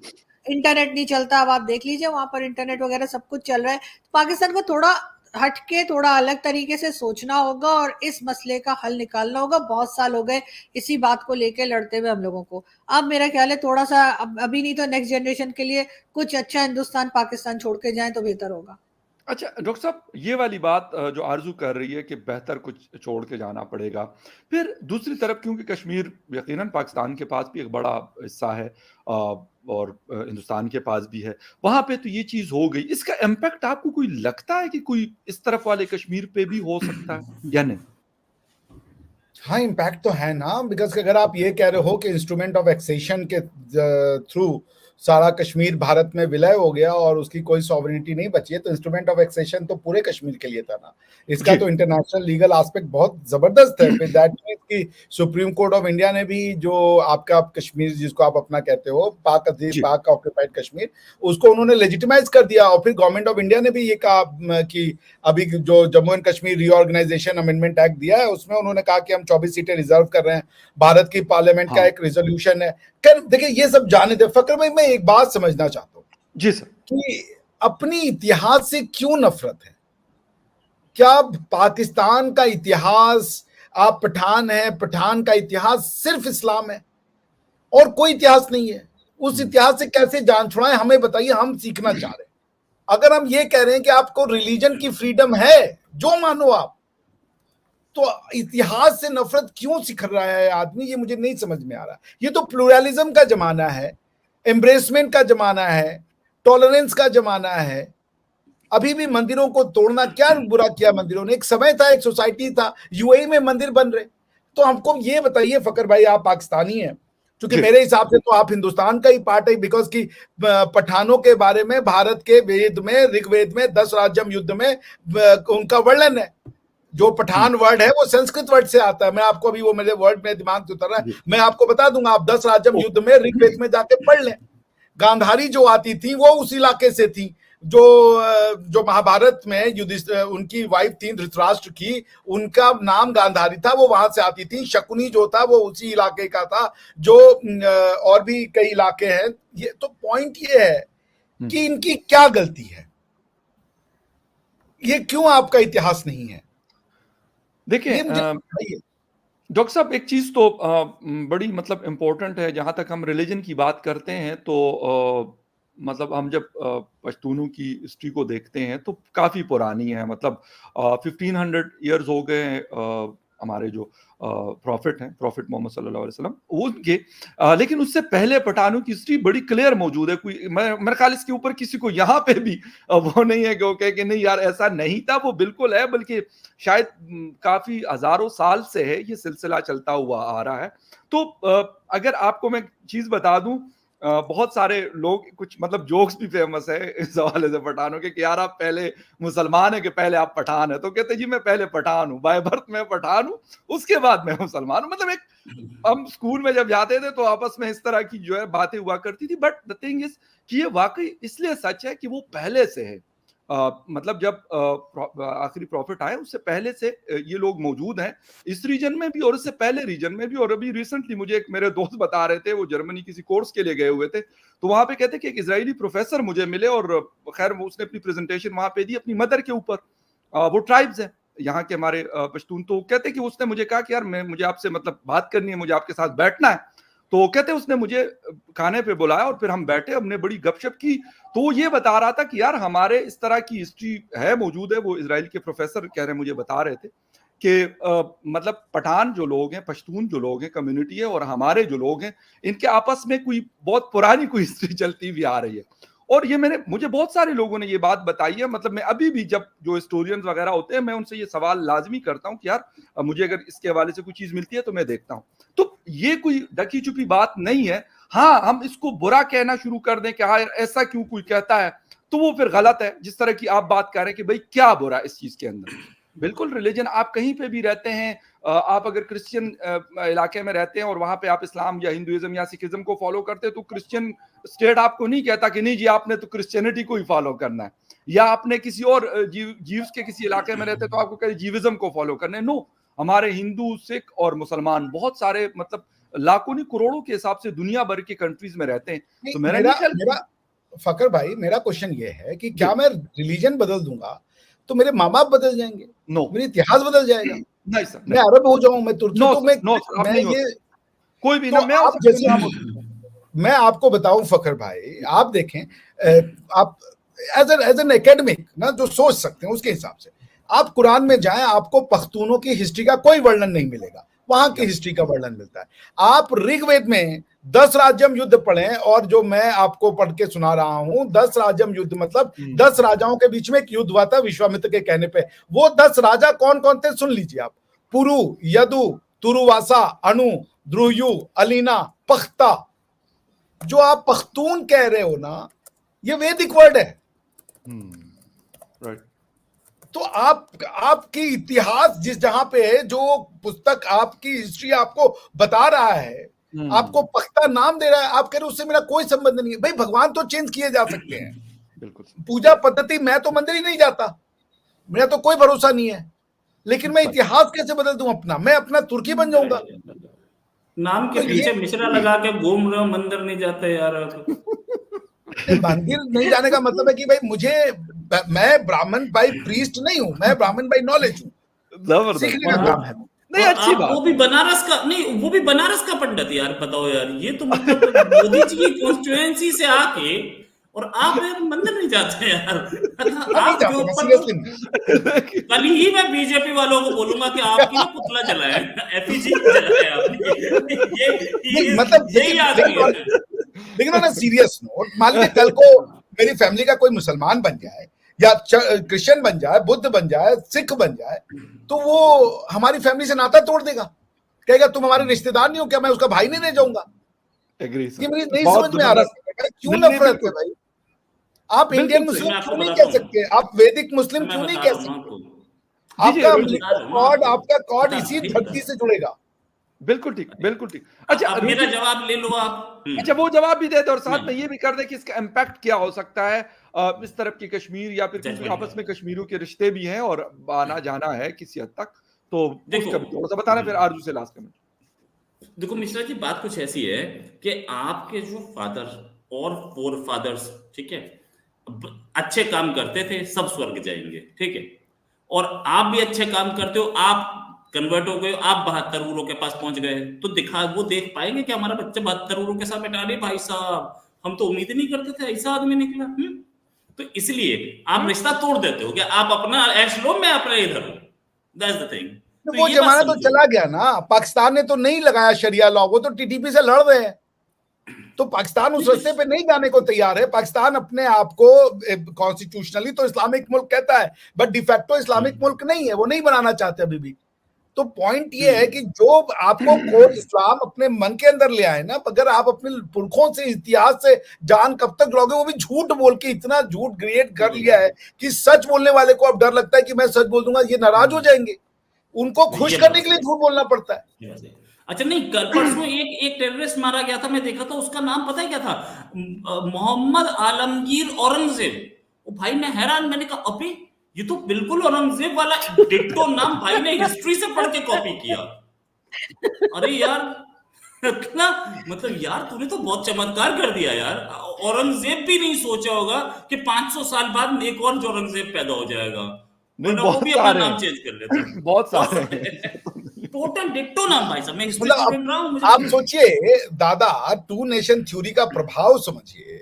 इंटरनेट नहीं चलता, अब आप देख लीजिए वहां पर इंटरनेट वगैरह सब कुछ चल रहा है। तो पाकिस्तान को थोड़ा हटके, थोड़ा अलग तरीके से सोचना होगा और इस मसले का हल निकालना होगा। बहुत साल हो गए इसी बात को लेके लड़ते हुए हम लोगों को। अब मेरा ख्याल है थोड़ा सा, अभी नहीं तो नेक्स्ट जनरेशन के लिए कुछ अच्छा हिंदुस्तान पाकिस्तान छोड़ के जाए तो बेहतर होगा। अच्छा डॉक्टर साहब, ये वाली बात जो आरजू कर रही है कि बेहतर कुछ छोड़ के जाना पड़ेगा, फिर दूसरी तरफ क्योंकि कश्मीर यकीनन पाकिस्तान के पास भी एक बड़ा हिस्सा है और हिंदुस्तान के पास भी है, वहां पे तो ये चीज हो गई, इसका इम्पैक्ट आपको कोई लगता है कि कोई इस तरफ वाले कश्मीर पे भी हो सकता है या नहीं? हाँ, इम्पैक्ट तो है ना, बिकॉज अगर आप ये कह रहे हो कि इंस्ट्रूमेंट ऑफ एक्सेशन के थ्रू सारा कश्मीर भारत में विलय हो गया और उसकी कोई सॉवरेनिटी नहीं बची है, तो इंस्ट्रूमेंट ऑफ एक्सेशन तो पूरे कश्मीर के लिए था ना। इसका तो इंटरनेशनल लीगल एस्पेक्ट बहुत जबरदस्त है। फिर दैट मींस कि सुप्रीम कोर्ट ऑफ इंडिया ने भी जो आपका कश्मीर जिसको आप अपना कहते हो, पाक ऑक्यूपाइड कश्मीर, उसको उन्होंने लेजिटिमाइज कर दिया। और फिर गवर्नमेंट ऑफ इंडिया ने भी ये कहा कि अभी जो Jammu and Kashmir reorganisation amendment act दिया है उसमें उन्होंने कहा कि हम 24 सीटें रिजर्व कर रहे हैं। भारत की पार्लियामेंट का एक रेजोल्यूशन है। देखिए ये सब जाने दे। फकर भाई, मैं एक बात समझना चाहता हूं जी सर, कि अपनी इतिहास से क्यों नफरत है? क्या पाकिस्तान का इतिहास, आप पठान है, पठान का इतिहास सिर्फ इस्लाम है और कोई इतिहास नहीं है? उस इतिहास से कैसे जान छुड़ाएं, हमें बताइए, हम सीखना चाह रहे हैं। अगर हम ये कह रहे हैं कि आपको रिलीजन की फ्रीडम है, जो मानो आप, तो इतिहास से नफरत क्यों सिखर रहा है आदमी, ये मुझे नहीं समझ में आ रहा। ये तो प्लूरलिज्म का जमाना है, एम्ब्रेसमेंट का जमाना है, टॉलरेंस का जमाना है। अभी भी मंदिरों को तोड़ना, क्या बुरा किया मंदिरों ने? एक समय था, एक सोसाइटी था, यूएई में मंदिर बन रहे। तो हमको ये बताइए फकर भाई, आप पाकिस्तानी हैं, क्योंकि मेरे हिसाब से तो आप हिंदुस्तान का ही पार्ट है, बिकॉज की पठानों के बारे में भारत के वेद में, ऋग्वेद में 10 राज्यम युद्ध में उनका वर्णन है। जो पठान वर्ड है वो संस्कृत वर्ड से आता है। मैं आपको अभी, वो मेरे वर्ड में दिमाग से उतर रहा है, मैं आपको बता दूंगा, आप 10 राज्यम युद्ध में ऋग्वेद में जाके पढ़ लें। गांधारी जो आती थी वो उस इलाके से थी, जो महाभारत में युधिष्ठिर, उनकी वाइफ थी धृतराष्ट्र की, उनका नाम गांधारी था, वो वहां से आती थी। शकुनी जो था वो उसी इलाके का था, जो और भी कई इलाके हैं। ये तो पॉइंट ये है कि इनकी क्या गलती है, ये क्यों आपका इतिहास नहीं है? देखिए डॉक्टर साहब, एक चीज तो बड़ी मतलब इम्पोर्टेंट है, जहां तक हम रिलीजन की बात करते हैं तो मतलब हम जब पश्तूनों की हिस्ट्री को देखते हैं तो काफी पुरानी है। मतलब 1500 ईयर्स हो गए हमारे जो प्रॉफिट हैं, प्रॉफिट मोहम्मद सल्लल्लाहु अलैहि वसल्लम, उनके लेकिन उससे पहले पठानों की हिस्ट्री बड़ी क्लियर मौजूद है। कोई मेरे ख्याल इसके ऊपर किसी को यहाँ पे भी वो नहीं है कि वो कहे कि नहीं यार ऐसा नहीं था, वो बिल्कुल है, बल्कि शायद काफी हजारों साल से है ये सिलसिला चलता हुआ आ रहा है। तो अगर आपको मैं चीज बता दूं, बहुत सारे लोग, कुछ मतलब जोक्स भी फेमस है इस हवाले से पठानों के, कि यार आप पहले मुसलमान है कि पहले आप पठान है? तो कहते जी मैं पहले पठान हूँ, बाय बर्थ में पठान हूँ, उसके बाद मैं मुसलमान हूँ। मतलब एक, हम स्कूल में जब जाते थे तो आपस में इस तरह की जो है बातें हुआ करती थी। बट द थिंग इज कि ये वाकई इसलिए सच है कि वो पहले से है। मतलब जब आखिरी प्रॉफिट आए उससे पहले से ये लोग मौजूद हैं इस रीजन में भी और इससे पहले रीजन में भी। और अभी रिसेंटली मुझे एक मेरे दोस्त बता रहे थे, वो जर्मनी किसी कोर्स के लिए गए हुए थे, तो वहां पे कहते कि एक इजरायली प्रोफेसर मुझे मिले और खैर उसने अपनी प्रेजेंटेशन वहां पे दी अपनी मदर के ऊपर। वो ट्राइब्स है यहाँ के हमारे पश्तून। तो कहते कि उसने मुझे कहा कि यार मुझे आपसे मतलब बात करनी है, मुझे आपके साथ बैठना है। तो कहते उसने मुझे खाने पे बुलाया और फिर हम बैठे, हमने बड़ी गपशप की। तो वो ये बता रहा था कि यार हमारे इस तरह की हिस्ट्री है, मौजूद है। वो इजराइल के प्रोफेसर कह रहे मुझे बता रहे थे कि मतलब पठान जो लोग हैं, पश्तून जो लोग हैं, कम्युनिटी है, और हमारे जो लोग हैं, इनके आपस में कोई बहुत पुरानी कोई हिस्ट्री चलती हुई आ रही है। और ये मुझे बहुत सारे लोगों ने ये बात बताई है। मतलब मैं अभी भी जब जो हिस्टोरियंस वगैरह होते हैं, मैं उनसे ये सवाल लाजमी करता हूँ कि यार मुझे अगर इसके हवाले से कोई चीज मिलती है तो मैं देखता हूँ। तो ये कोई ढकी छुपी बात नहीं है। हाँ, हम इसको बुरा कहना शुरू कर दें कि हाँ ऐसा क्यों कोई कहता है, तो वो फिर गलत है। जिस तरह की आप बात कर रहे हैं कि भाई क्या बुरा इस चीज के अंदर, बिल्कुल रिलीजन आप कहीं पे भी रहते हैं, आप अगर क्रिश्चियन इलाके में रहते हैं और वहां पे आप इस्लाम या हिंदुइज्म या सिखिज्म को फॉलो करते हैं, तो क्रिश्चियन स्टेट आपको नहीं कहता कि नहीं जी आपने तो क्रिश्चियनिटी को ही फॉलो करना है, या आपने किसी और जीव्स के किसी इलाके में रहते हैं तो आपको कहे जीविज्म को फॉलो करना है। नो, हमारे हिंदू, सिख और मुसलमान बहुत सारे, मतलब लाखों नहीं करोड़ों के हिसाब से दुनिया भर के कंट्रीज में रहते हैं। तो मेरा फकर भाई, मेरा क्वेश्चन ये है कि क्या मैं रिलीजन बदल दूंगा तो मेरे माँ बाप बदल जाएंगे? नो, मेरा इतिहास बदल जाएगा? नहीं सर, मैं अरब हो जाऊं, मैं तुर्की, तो मैं ये कोई भी तो ना, आप जैसे मैं आपको बताऊं फकर भाई, आप देखें, आप एज एन एकेडमिक ना जो सोच सकते हैं उसके हिसाब से आप कुरान में जाएं, आपको पख्तूनों की हिस्ट्री का कोई वर्णन नहीं मिलेगा, वहां की हिस्ट्री का वर्णन मिलता है। आप ऋग्वेद में 10 राज्यम युद्ध पढ़ें, और जो मैं आपको पढ़ के सुना रहा हूं 10 राज्यम युद्ध मतलब 10 राजाओं के बीच में एक युद्ध हुआ था विश्वामित्र के कहने पे। वो 10 राजा कौन कौन थे सुन लीजिए आप: पुरु, यदु, तुरुवासा, अनु, द्रुयु, अलीना, पख्ता। जो आप पख्तून कह रहे हो ना, ये वैदिक वर्ड है। राइट। तो आपकी इतिहास जिस जहां पे है, जो पुस्तक आपकी हिस्ट्री आपको बता रहा है, आपको पख्ता नाम दे रहा है, आप कह रहे हो उससे मेरा कोई संबंध नहीं है। भाई भगवान तो चेंज किए जा सकते हैं, बिल्कुल। पूजा पद्धति, मैं तो मंदिर ही नहीं जाता, मेरा तो कोई भरोसा नहीं है, लेकिन मैं इतिहास कैसे बदल दूं अपना? मैं अपना तुर्की बन जाऊंगा? नाम के पीछे मिश्रा लगा के घूम रहे हो, मंदिर नहीं जाते यार। मंदिर नहीं जाने का मतलब है कि भाई मैं ब्राह्मण बाई प्रीस्ट नहीं हूं, मैं ब्राह्मण बाई नॉलेज हूं। सीखने का काम है। नहीं, और अच्छी आप बात वो भी बनारस का नहीं, वो भी बनारस का पंडित यार, बताओ यार, ये तो मतलब मोदी जी की कॉन्स्टिट्यूएंसी से आके और आप यार मंदिर नहीं जाते यार। मतलब मैं नहीं आप चाहता, जो मैं ऊपर सीरियसली नहीं। कल ही मैं बीजेपी वालों को बोलूंगा कि आपकी ना पुतला जलाया, एफिजी जलाया आपने। नहीं मतलब यही आदमी है। लेकिन ऑन सीरियस नोट, मान लीजिए कल को मेरी फैमिली का कोई मुसलमान बन जाए या क्रिश्चियन बन जाए, बुद्ध बन जाए, सिख बन जाए, तो वो हमारी फैमिली से नाता तोड़ देगा, कहेगा तुम हमारे रिश्तेदार नहीं हो क्या, मैं उसका भाई नहीं रह जाऊंगा। एग्री ये सर, मेरी नहीं बहुत समझ में आ रहा जबरदस्त। है, क्यों नहीं नहीं, नफरत है बिल्कुल भाई। आप इंडियन बिल्कुल सही। मुस्लिम मैं क्यों आपको नहीं बताता कह हूँ, सकते, आप वैदिक मुस्लिम मैं क्यों नहीं बता कह रहा हूँ ना सकते। आपको, जी जी, आपका अरुण जी, बता रहा हूँ ना गॉड, आपको, आपका गॉड बता इसी भाई बता धरती रहा से जुड़ेगा। बिल्कुल ठीक, बिल्कुल ठीक। हूँ। अच्छा अब अरुण मेरा जी, जवाब ले लो आप। अच्छा वो जवाब भी दे दो और साथ में नहीं, ये भी कर दे कि इसका इम्पैक्ट क्या हो सकता है इस तरफ की कश्मीर या फिर, क्योंकि जजमेंट आपस का में कश्मीरियों के रिश्ते भी हैं और आना जाना है किसी हद तक, तो देखो, उसका भी थोड़ा सा बताना, फिर आरजू से लास्ट कमेंट। देखो मिश्रा जी, बात कुछ ऐसी है कि आपके जो फादर और फोर फादर्स, ठीक है, अच्छे काम करते थे, सब स्वर्ग जाएंगे, ठीक है, और आप भी अच्छे काम करते हो, आप कन्वर्ट हो गए, आप 72 गुरुओं के पास पहुंच गए, तो दिखा वो देख पाएंगे कि हमारा बच्चा 72 गुरुओं के साथ बैठा, अरे भाई साहब हम तो उम्मीद ही नहीं करते थे ऐसा आदमी निकला। तो इसलिए आप रिश्ता तोड़ देते हो कि आप अपना ऐश लो, मैं अपना इधर हूं, दैट्स द थिंग। तो तो वो ये बात जमाना तो समझो। चला गया ना, पाकिस्तान ने तो नहीं लगाया शरिया लॉ, वो तो टीटीपी से लड़ रहे हैं, तो पाकिस्तान उस रास्ते पे नहीं जाने को तैयार है। पाकिस्तान अपने आप को कॉन्स्टिट्यूशनली तो इस्लामिक मुल्क कहता है, बट डिफेक्टो इस्लामिक मुल्क नहीं है, वो नहीं बनाना चाहते अभी भी। तो पॉइंट ये है कि जो आपको कोर इस्लाम अपने मन के अंदर ले आए ना, अगर आप अपने पुरखों से, इतिहास से जान कब तक लोगे, वो भी झूठ बोल के इतना झूठ क्रिएट कर लिया है कि सच बोलने वाले को अब डर लगता है कि मैं सच बोल दूंगा ये नाराज हो जाएंगे, उनको नहीं, खुश ये करने बात के लिए सही झूठ बोलना पड़ता है। ये बात सही। अच्छा नहीं, कल परसों एक एक टेररिस्ट मारा गया था, मैं देखा था, उसका नाम पता है क्या था? मोहम्मद आलमगीर औरंगजेब। ओ भाई मैं हैरान, मैंने कहा अबे ये तो बिल्कुल औरंगजेब वाला डिट्टो नाम भाई ने हिस्ट्री से पढ़ के कॉपी किया। अरे यार ना, मतलब यार तूने तो बहुत चमत्कार कर दिया यार। औरंगजेब भी नहीं सोचा होगा कि 500 साल बाद एक और जो औरंगजेब पैदा हो जाएगा, नहीं वरना वो बहुत भी अपना सारे नाम चेंज कर लेता। हैं, बहुत बहुत सारे सारे हैं, ऐसा तो नहीं। टोटल डिट्टो नाम भाई साहब, मैं हिस्ट्री मतलब स्टूडेंट रहा हूँ, मुझे आप सोचिए दादा, टू नेशन थ्योरी का प्रभाव समझिए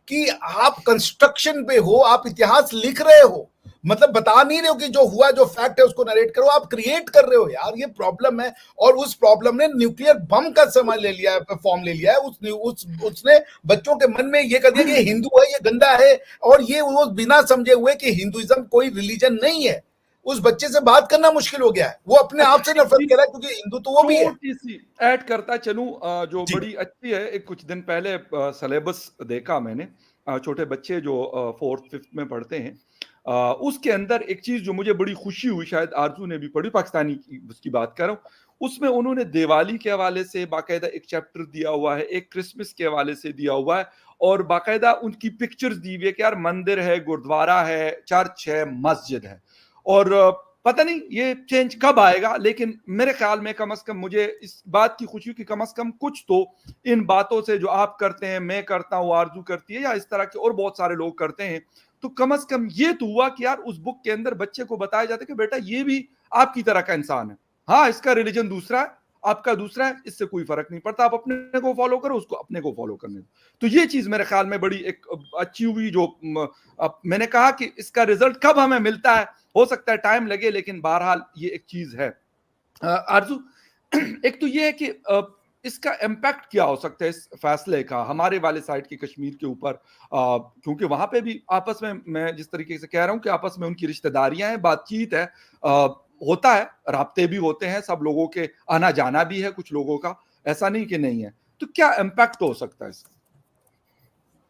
कि आप कंस्ट्रक्शन पे हो, आप इतिहास लिख रहे हो, मतलब बता नहीं रहे हो कि जो हुआ, जो फैक्ट है उसको नरेट करो, आप क्रिएट कर रहे हो यार, ये प्रॉब्लम है। और उस प्रॉब्लम ने न्यूक्लियर बम का समझ ले लिया है, फॉर्म ले लिया है, उसने बच्चों के मन में ये कर दिया कि ये हिंदू है, ये गंदा है, और ये वो बिना समझे हुए कि हिंदुइज्म कोई रिलीजन नहीं है, उस बच्चे से बात करना मुश्किल हो गया है, वो अपने आप से अच्छा एक नफरत चीज कर रहा है क्योंकि हिंदू तो वो भी है। छोटी सी ऐड करता चलूं, जो जी बड़ी अच्छी है, एक कुछ दिन पहले सिलेबस देखा मैंने, छोटे बच्चे जो 4th 5th में पढ़ते हैं, उसके अंदर एक चीज जो मुझे बड़ी खुशी हुई, शायद आरजू ने भी पढ़ी, पाकिस्तानी की उसकी बात कर रहा हूं, उसमें उन्होंने दिवाली के हवाले से बाकायदा एक चैप्टर दिया हुआ है, एक क्रिसमस के हवाले से दिया हुआ है, और बाकायदा उनकी पिक्चर्स दी हुई है कि यार मंदिर है, गुरुद्वारा है, चर्च है, मस्जिद है, और पता नहीं ये चेंज कब आएगा, लेकिन मेरे ख्याल में कम से कम मुझे इस बात की खुशी कि कम से कम कुछ तो इन बातों से जो आप करते हैं, मैं करता हूं, आरजू करती है, या इस तरह के और बहुत सारे लोग करते हैं, तो कम से कम ये तो हुआ कि यार उस बुक के अंदर बच्चे को बताया जाता है कि बेटा ये भी आपकी तरह का इंसान है, हाँ इसका रिलीजन दूसरा है, आपका दूसरा है, इससे कोई फर्क नहीं पड़ता, आप अपने को फॉलो करो, उसको अपने को फॉलो करने दो। तो ये चीज मेरे ख्याल में बड़ी एक अच्छी हुई, जो मैंने कहा कि इसका रिजल्ट कब हमें मिलता है, हो सकता है टाइम लगे, लेकिन बहरहाल ये एक चीज है। आरजू, एक तो ये है कि इसका इम्पैक्ट क्या हो सकता है इस फैसले का हमारे वाले साइड के कश्मीर के ऊपर, क्योंकि वहां पे भी आपस में, मैं जिस तरीके से कह रहा हूं कि आपस में उनकी रिश्तेदारियां हैं, बातचीत है, होता है, राब्ते भी होते हैं, सब लोगों के आना जाना भी है, कुछ लोगों का, ऐसा नहीं कि नहीं है, तो क्या इम्पैक्ट हो सकता है इसका?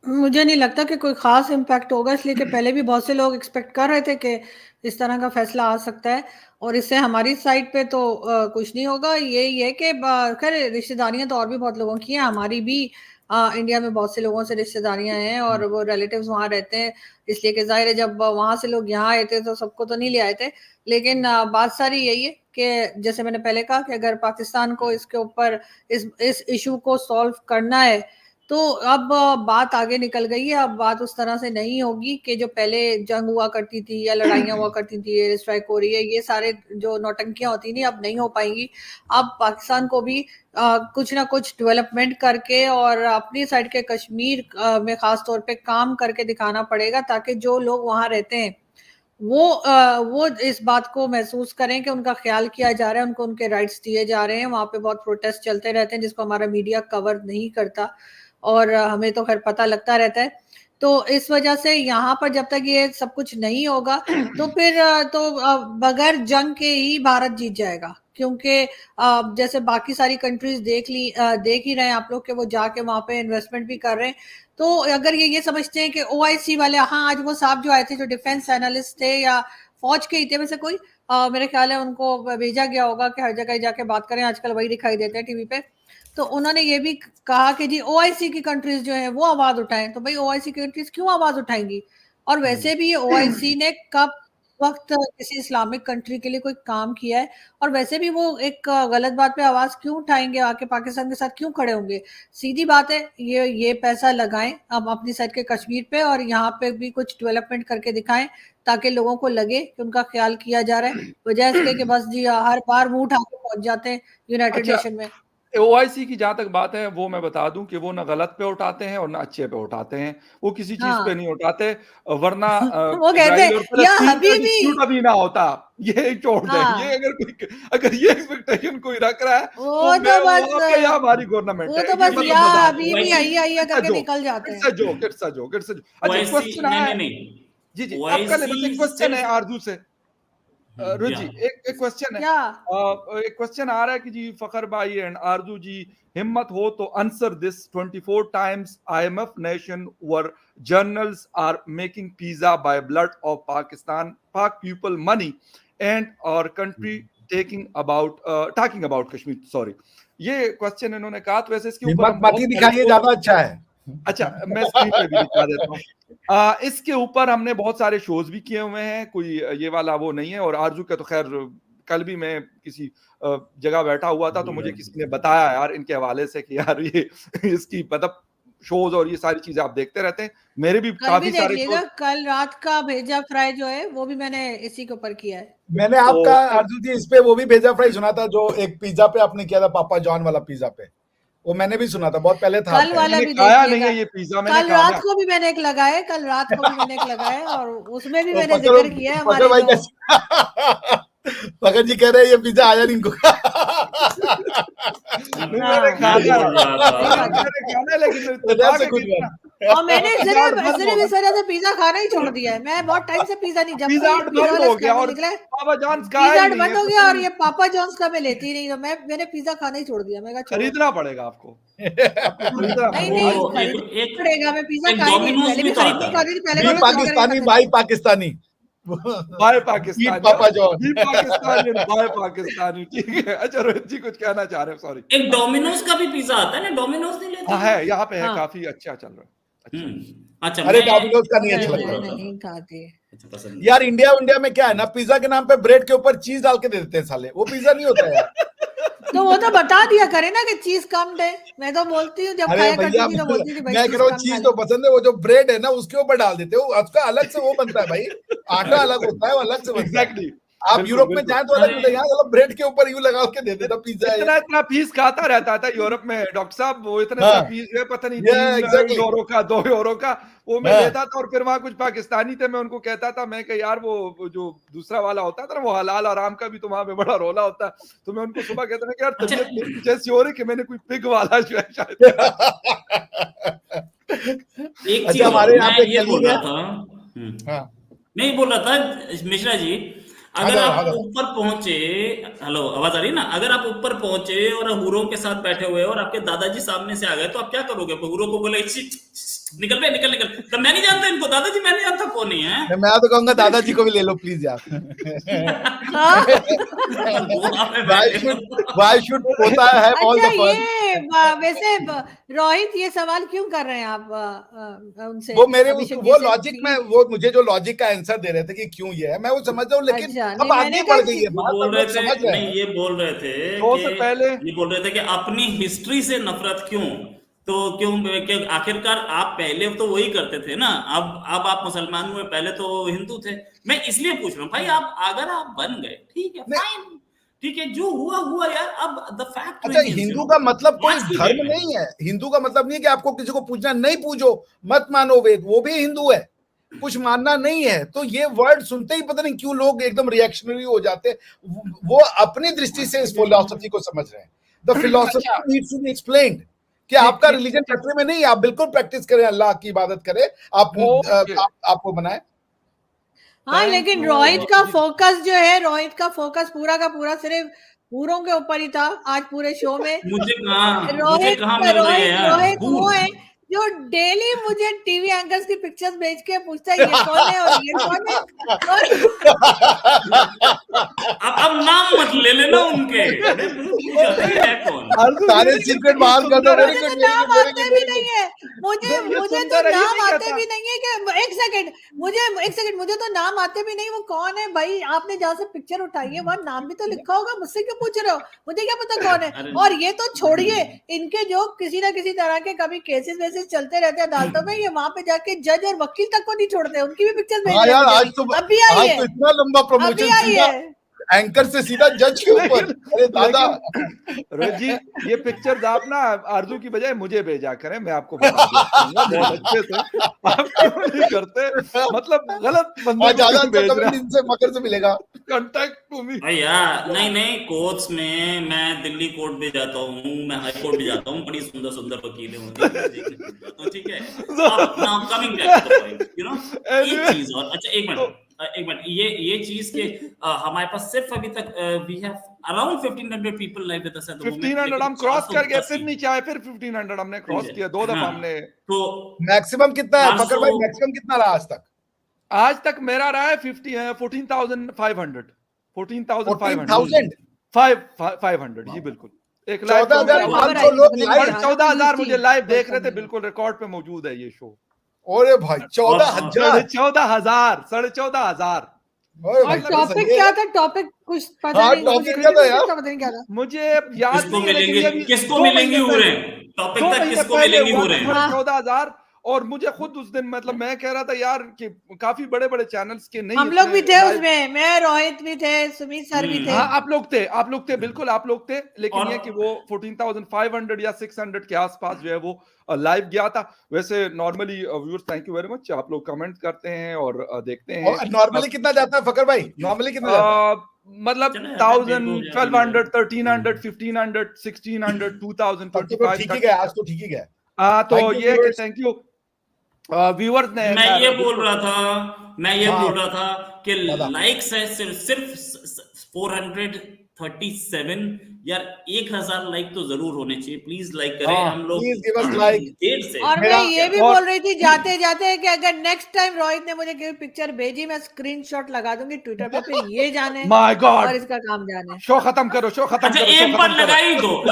मुझे नहीं लगता कि कोई खास इम्पैक्ट होगा, इसलिए कि पहले भी बहुत से लोग एक्सपेक्ट कर रहे थे कि इस तरह का फैसला आ सकता है, और इससे हमारी साइड पे तो कुछ नहीं होगा। यही है कि खैर रिश्तेदारियां तो और भी बहुत लोगों की हैं, हमारी भी इंडिया में बहुत से लोगों से रिश्तेदारियां हैं और वो रिलेटिव्स वहाँ रहते हैं, इसलिए कि जाहिर है जब वहाँ से लोग यहाँ आए थे तो सबको तो नहीं ले आए थे। लेकिन बात सारी यही है कि जैसे मैंने पहले कहा कि अगर पाकिस्तान को इसके ऊपर इस इशू को सॉल्व करना है तो अब बात आगे निकल गई है। अब बात उस तरह से नहीं होगी कि जो पहले जंग हुआ करती थी या लड़ाइयाँ हुआ करती थी, एयर स्ट्राइक हो रही है, ये सारे जो नौटंकियां होती थी अब नहीं हो पाएंगी। अब पाकिस्तान को भी कुछ ना कुछ डेवलपमेंट करके और अपनी साइड के कश्मीर में खास तौर पे काम करके दिखाना पड़ेगा, ताकि जो लोग वहां रहते हैं वो इस बात को महसूस करें कि उनका ख्याल किया जा रहा है, उनको उनके राइट्स दिए जा रहे हैं। वहां पे बहुत प्रोटेस्ट चलते रहते हैं जिसको हमारा मीडिया कवर नहीं करता और हमें तो खैर पता लगता रहता है। तो इस वजह से यहाँ पर जब तक ये सब कुछ नहीं होगा तो फिर बगैर जंग के ही भारत जीत जाएगा, क्योंकि जैसे बाकी सारी कंट्रीज देख ही रहे हैं आप लोग कि वो जाके वहां पे इन्वेस्टमेंट भी कर रहे हैं। तो अगर ये समझते हैं कि OIC वाले, हाँ आज वो साहब जो आए थे जो डिफेंस एनालिस्ट थे या फौज के ही थे वैसे कोई, मेरे ख्याल है उनको भेजा गया होगा कि हर जगह जाके बात करें, आजकल वही दिखाई देते हैं टीवी पे। तो उन्होंने ये भी कहा कि जी OIC की कंट्रीज जो है वो आवाज उठाएं। तो भाई OIC की कंट्रीज क्यों आवाज उठाएंगी? और वैसे भी ये OIC ने कब वक्त किसी इस्लामिक कंट्री के लिए कोई काम किया है? और वैसे भी वो एक गलत बात पे आवाज क्यों उठाएंगे, आके पाकिस्तान के साथ क्यों खड़े होंगे? सीधी बात है, ये पैसा लगाएं अब अपनी साइड के कश्मीर पे और यहाँ पे भी कुछ डेवलपमेंट करके दिखाएं, ताकि लोगों को लगे कि उनका ख्याल किया जा रहा है, बजाय इसके कि बस जी हर बार मुंह उठा के पहुंच जाते हैं यूनाइटेड नेशन में। OIC की जहां तक बात है वो मैं बता दूं कि वो ना गलत पे उठाते हैं और ना अच्छे पे उठाते हैं, वो किसी चीज पे नहीं उठाते, वरना वो कहते हैं या हबीबी अभी ना होता, ये छोड़ दे। ये अगर ये एक्सपेक्टेशन कोई रख रहा है वो तो बस या हमारी गवर्नमेंट वो तो बस या हबीबी आइया करके निकल जाते हैं। It's a joke. अच्छा क्वेश्चन आया जी आपका एक क्वेश्चन है आरजू से रुचि जी, एक क्वेश्चन है, एक क्वेश्चन आ रहा है कि जी फखर भाई एंड आरजू जी, हिम्मत हो तो answer this 24 times IMF nation were journals are making pizza by blood of Pak people money and our country talking about Kashmir, sorry। ये क्वेश्चन इन्होंने कहा, तो वैसे इसके ऊपर बाकी दिखाइए, ज्यादा अच्छा है। अच्छा मैं स्क्रीन पे भी दिखा देता हूँ। इसके ऊपर हमने बहुत सारे शोज भी किए हुए हैं, कोई ये वाला वो नहीं है। और आरजू का तो खैर कल भी मैं किसी जगह बैठा हुआ था तो मुझे किसी ने बताया यार इनके हवाले से कि यार ये इसकी मतलब शोज और ये सारी चीजें आप देखते रहते हैं, मेरे भी काफी सारे शोज। कल रात का भेजा फ्राई जो है वो भी मैंने इसी के ऊपर किया है। मैंने आपका आरजू जी इस पे वो भी भेजा फ्राई सुना था, जो एक पिज्जा पे आपने किया था, पापा जॉन वाला पिज्जा पे, वो मैंने भी सुना था, बहुत पहले था। कल वाला भी खाया नहीं है ये पिज्जा, मैंने कल रात को भी मैंने एक लगाया, और उसमें भी मैंने जिक्र किया है हमारे फखर जी कह रहे हैं ये पिज्जा आया नहीं इनको। और मैंने इस वजह से पिज्जा खाना ही छोड़ दिया है। मैं बहुत टाइम से पिज्जा नहीं, जब पिज्जा बंद हो गया और पापा जॉन्स का बंद हो गया और ये पापा जॉन्स का मैं लेती नहीं, तो मैंने पिज्जा खाना ही छोड़ दिया। मैं कहा खरीदना पड़ेगा आपको। नहीं पड़ेगा, मैं पिज्जा पहले पाकिस्तानी बाई पाकिस्तानी पापा जॉन पाकिस्तानी ठीक है। अच्छा रोहित जी कुछ कहना चाह रहे हैं? सॉरी, एक डोमिनोज का भी पिज्जा आता है ना, डोमिनोज नहीं लेते? है यहाँ पे है, काफी अच्छा चल रहा है। अच्छा अरे डोमिनोज का नहीं अच्छा लगता, नहीं खाते यार। इंडिया में क्या है ना, पिज्जा के नाम पे ब्रेड के ऊपर चीज डाल के दे देते हैं साले, वो पिज्जा नहीं होता यार। तो वो तो बता दिया करे ना कि चीज कम दे। मैं तो बोलती हूँ जब खाया करती थी तो बोलती थी भाई मैं कह रहा हूँ चीज तो पसंद है, वो जो ब्रेड है ना उसके ऊपर डाल देते हो, उसका अलग से वो बनता है भाई, आटा अलग होता है, वो अलग से बनता है। आप यूरोप में जाए तो अलग मिलेगा, मतलब ब्रेड के ऊपर यूं लगा के दे देता पिज्जा। इतना पीस खाता रहता था यूरोप में डॉक्टर साहब, वो इतना पीस है पता नहीं 3 यूरो का 2 यूरो का वो मैं लेता था। और फिर वहां कुछ पाकिस्तानी थे, मैं उनको कहता था, मैं यार वो जो दूसरा वाला होता था ना वो हलाल आराम का भी तो वहां पे बड़ा रोला होता है। तो मैं उनको सुबह कहता था कि यार तबीयत मेरी जैसी हो रही कि मैंने कोई पिग वाला जो है शायद। एक चीज हमारे यहाँ पे ये बोल रहा था, नहीं बोल रहा था मिश्रा जी, अगर आप ऊपर पहुंचे, हेलो आवाज आ रही ना, अगर आप ऊपर पहुंचे और हुरों के साथ बैठे हुए और आपके दादाजी सामने से आ गए तो आप क्या करोगे? हुरों को बोले निकल बे निकल। तो मैं नहीं जानता इनको, दादाजी मैं नहीं जानता कौन ही है। मैं तो कहूंगा दादाजी को भी ले लो प्लीज यार। Why should होता है all the fun? वैसे रोहित ये सवाल क्यों कर रहे हैं आप उनसे? वो मेरे वो लॉजिक में, वो मुझे जो लॉजिक का आंसर दे रहे थे कि क्यों ये है, मैं वो समझ रहा हूँ, लेकिन अब आगे बढ़ गई है बात। बोल रहे थे नहीं, ये बोल रहे थे पहले ये बोल रहे थे कि अपनी हिस्ट्री से नफरत क्यों? तो क्यों आखिरकार आप पहले तो वही करते थे ना, अब आप मुसलमान हुए, पहले तो हिंदू थे। मैं इसलिए पूछ रहा हूँ भाई, आप अगर आप बन गए ठीक है, फाइन, ठीक है, जो हुआ हुआ यार। अब द फैक्ट अच्छा, हिंदू का मतलब कोई धर्म नहीं है, हिंदू का मतलब नहीं है कि आपको किसी को पूछना, नहीं पूछो, मत मानो वेद, वो भी हिंदू है, कुछ मानना नहीं है। तो ये वर्ड सुनते ही पता नहीं क्यों लोग एकदम रिएक्शनरी हो जाते, वो अपनी दृष्टि से इस फिलॉसफी को समझ रहे हैं। The philosophy needs to be explained कि आपका रिलीजन खतरे में नहीं, आप बिल्कुल प्रैक्टिस करें, अल्लाह की इबादत करें, आपको बनाए। हाँ, लेकिन रोहित का फोकस जो है, रोहित का फोकस पूरा का पूरा सिर्फ पूरों के ऊपर ही था आज पूरे शो में। रोहित वो है जो डेली मुझे टीवी एंकर्स की पिक्चर्स भेज के पूछता है ये कौन है और ये कौन है। अब नाम मत ले लेना उनके, सारे सीक्रेट बाहर कर दो। मुझे तो नाम आते भी नहीं है, मुझे तो नाम आते भी नहीं है कि एक सेकंड मुझे तो नाम आते भी नहीं। वो कौन है भाई? आपने जहाँ से पिक्चर उठाई है वहाँ नाम भी तो लिखा होगा, मुझसे क्यों पूछ रहे हो? मुझे क्या पता कौन है। और ये तो छोड़िए, इनके जो किसी ना किसी तरह के कभी केसेस वेसेस चलते रहते हैं अदालतों में, ये वहां पे जाके जज और वकील तक को नहीं छोड़ते, उनकी भी पिक्चर्स भेज रहे हैं। आज तो इतना लंबा प्रमोशन, एंकर से सीधा जज के ऊपर। अरे दादा रोहित जी, ये पिक्चर्स आप ना आरजू की बजाय मुझे भेजा करें, मैं आपको बता दूंगा बहुत अच्छे से। आप क्यों नहीं करते? मतलब गलत बंदे को भेज रहे हैं। इनसे मकर से मिलेगा कांटेक्ट टू मी। भैया नहीं, कोर्ट्स में मैं दिल्ली कोर्ट भी जाता हूँ, मैं हाई कोर्ट भी जाता हूँ, बड़ी सुंदर सुंदर वकीलें होती हैं, ठीक है। Now coming back to the point, you know, एक चीज और। अच्छा एक मिनट, ये चीज के हमारे पास सिर्फ अभी तक we have around 1500 people live with us at the moment. 1500 हम क्रॉस कर गए, फिर नीचे आए, फिर 1500 हमने क्रॉस किया, 2 दफा हमने। तो मैक्सिमम कितना है फकर भाई? मैक्सिमम कितना रहा आज तक? आज तक मेरा रहा है 14,500 14,500 जी बिल्कुल। एक लाइव 14,500 लोग 14,000 मुझे लाइव देख रहे थे, बिल्कुल रिकॉर्ड पे मौजूद है ये शो। अरे भाई 14,000 14,000। और टॉपिक क्या था? टॉपिक कुछ पता नहीं, टॉपिक क्या था यार? पता नहीं क्या था, मुझे याद नहीं है। किसको मिलेंगे हो रहे हैं टॉपिक तक, किसको मिलेंगे हो रहे हैं 14,000। और मुझे खुद उस दिन मतलब मैं कह रहा था यार कि काफी बड़े बड़े चैनल्स के नहीं, हम लोग भी थे उसमें, मैं, रोहित भी थे, सुमित सर भी थे। हाँ, आप लोग थे बिल्कुल, आप लोग थे। लेकिन ये कि वो 14,500 या 600 के आसपास जो है वो लाइव गया था। वैसे normally viewers, thank you very much, आप लोग कमेंट करते हैं और देखते हैं। नॉर्मली कितना जाता है फकर भाई? नॉर्मली कितना जाता है? मतलब 1,000, 1,200, 1,300, 1,500, 1,600, 2,000, 25। ठीक ही गया आज तो, ठीक ही गया। हाँ, तो ये कि थैंक यू व्यूअर्स ने। मैं ये बोल रहा था कि लाइक्स है सिर्फ 437 यार, 1,000 लाइक तो जरूर होने चाहिए, प्लीज लाइक करें हम लोग, प्लीज गिव अस लाइक। और मैं ये भी बोल रही थी जाते जाते कि अगर नेक्स्ट टाइम रोहित ने मुझे कोई पिक्चर भेजी, मैं स्क्रीनशॉट लगा दूंगी ट्विटर पे, फिर ये जाने माय गॉड और इसका काम जाने। शो खत्म करो। अच्छा एक बार लगाई दो,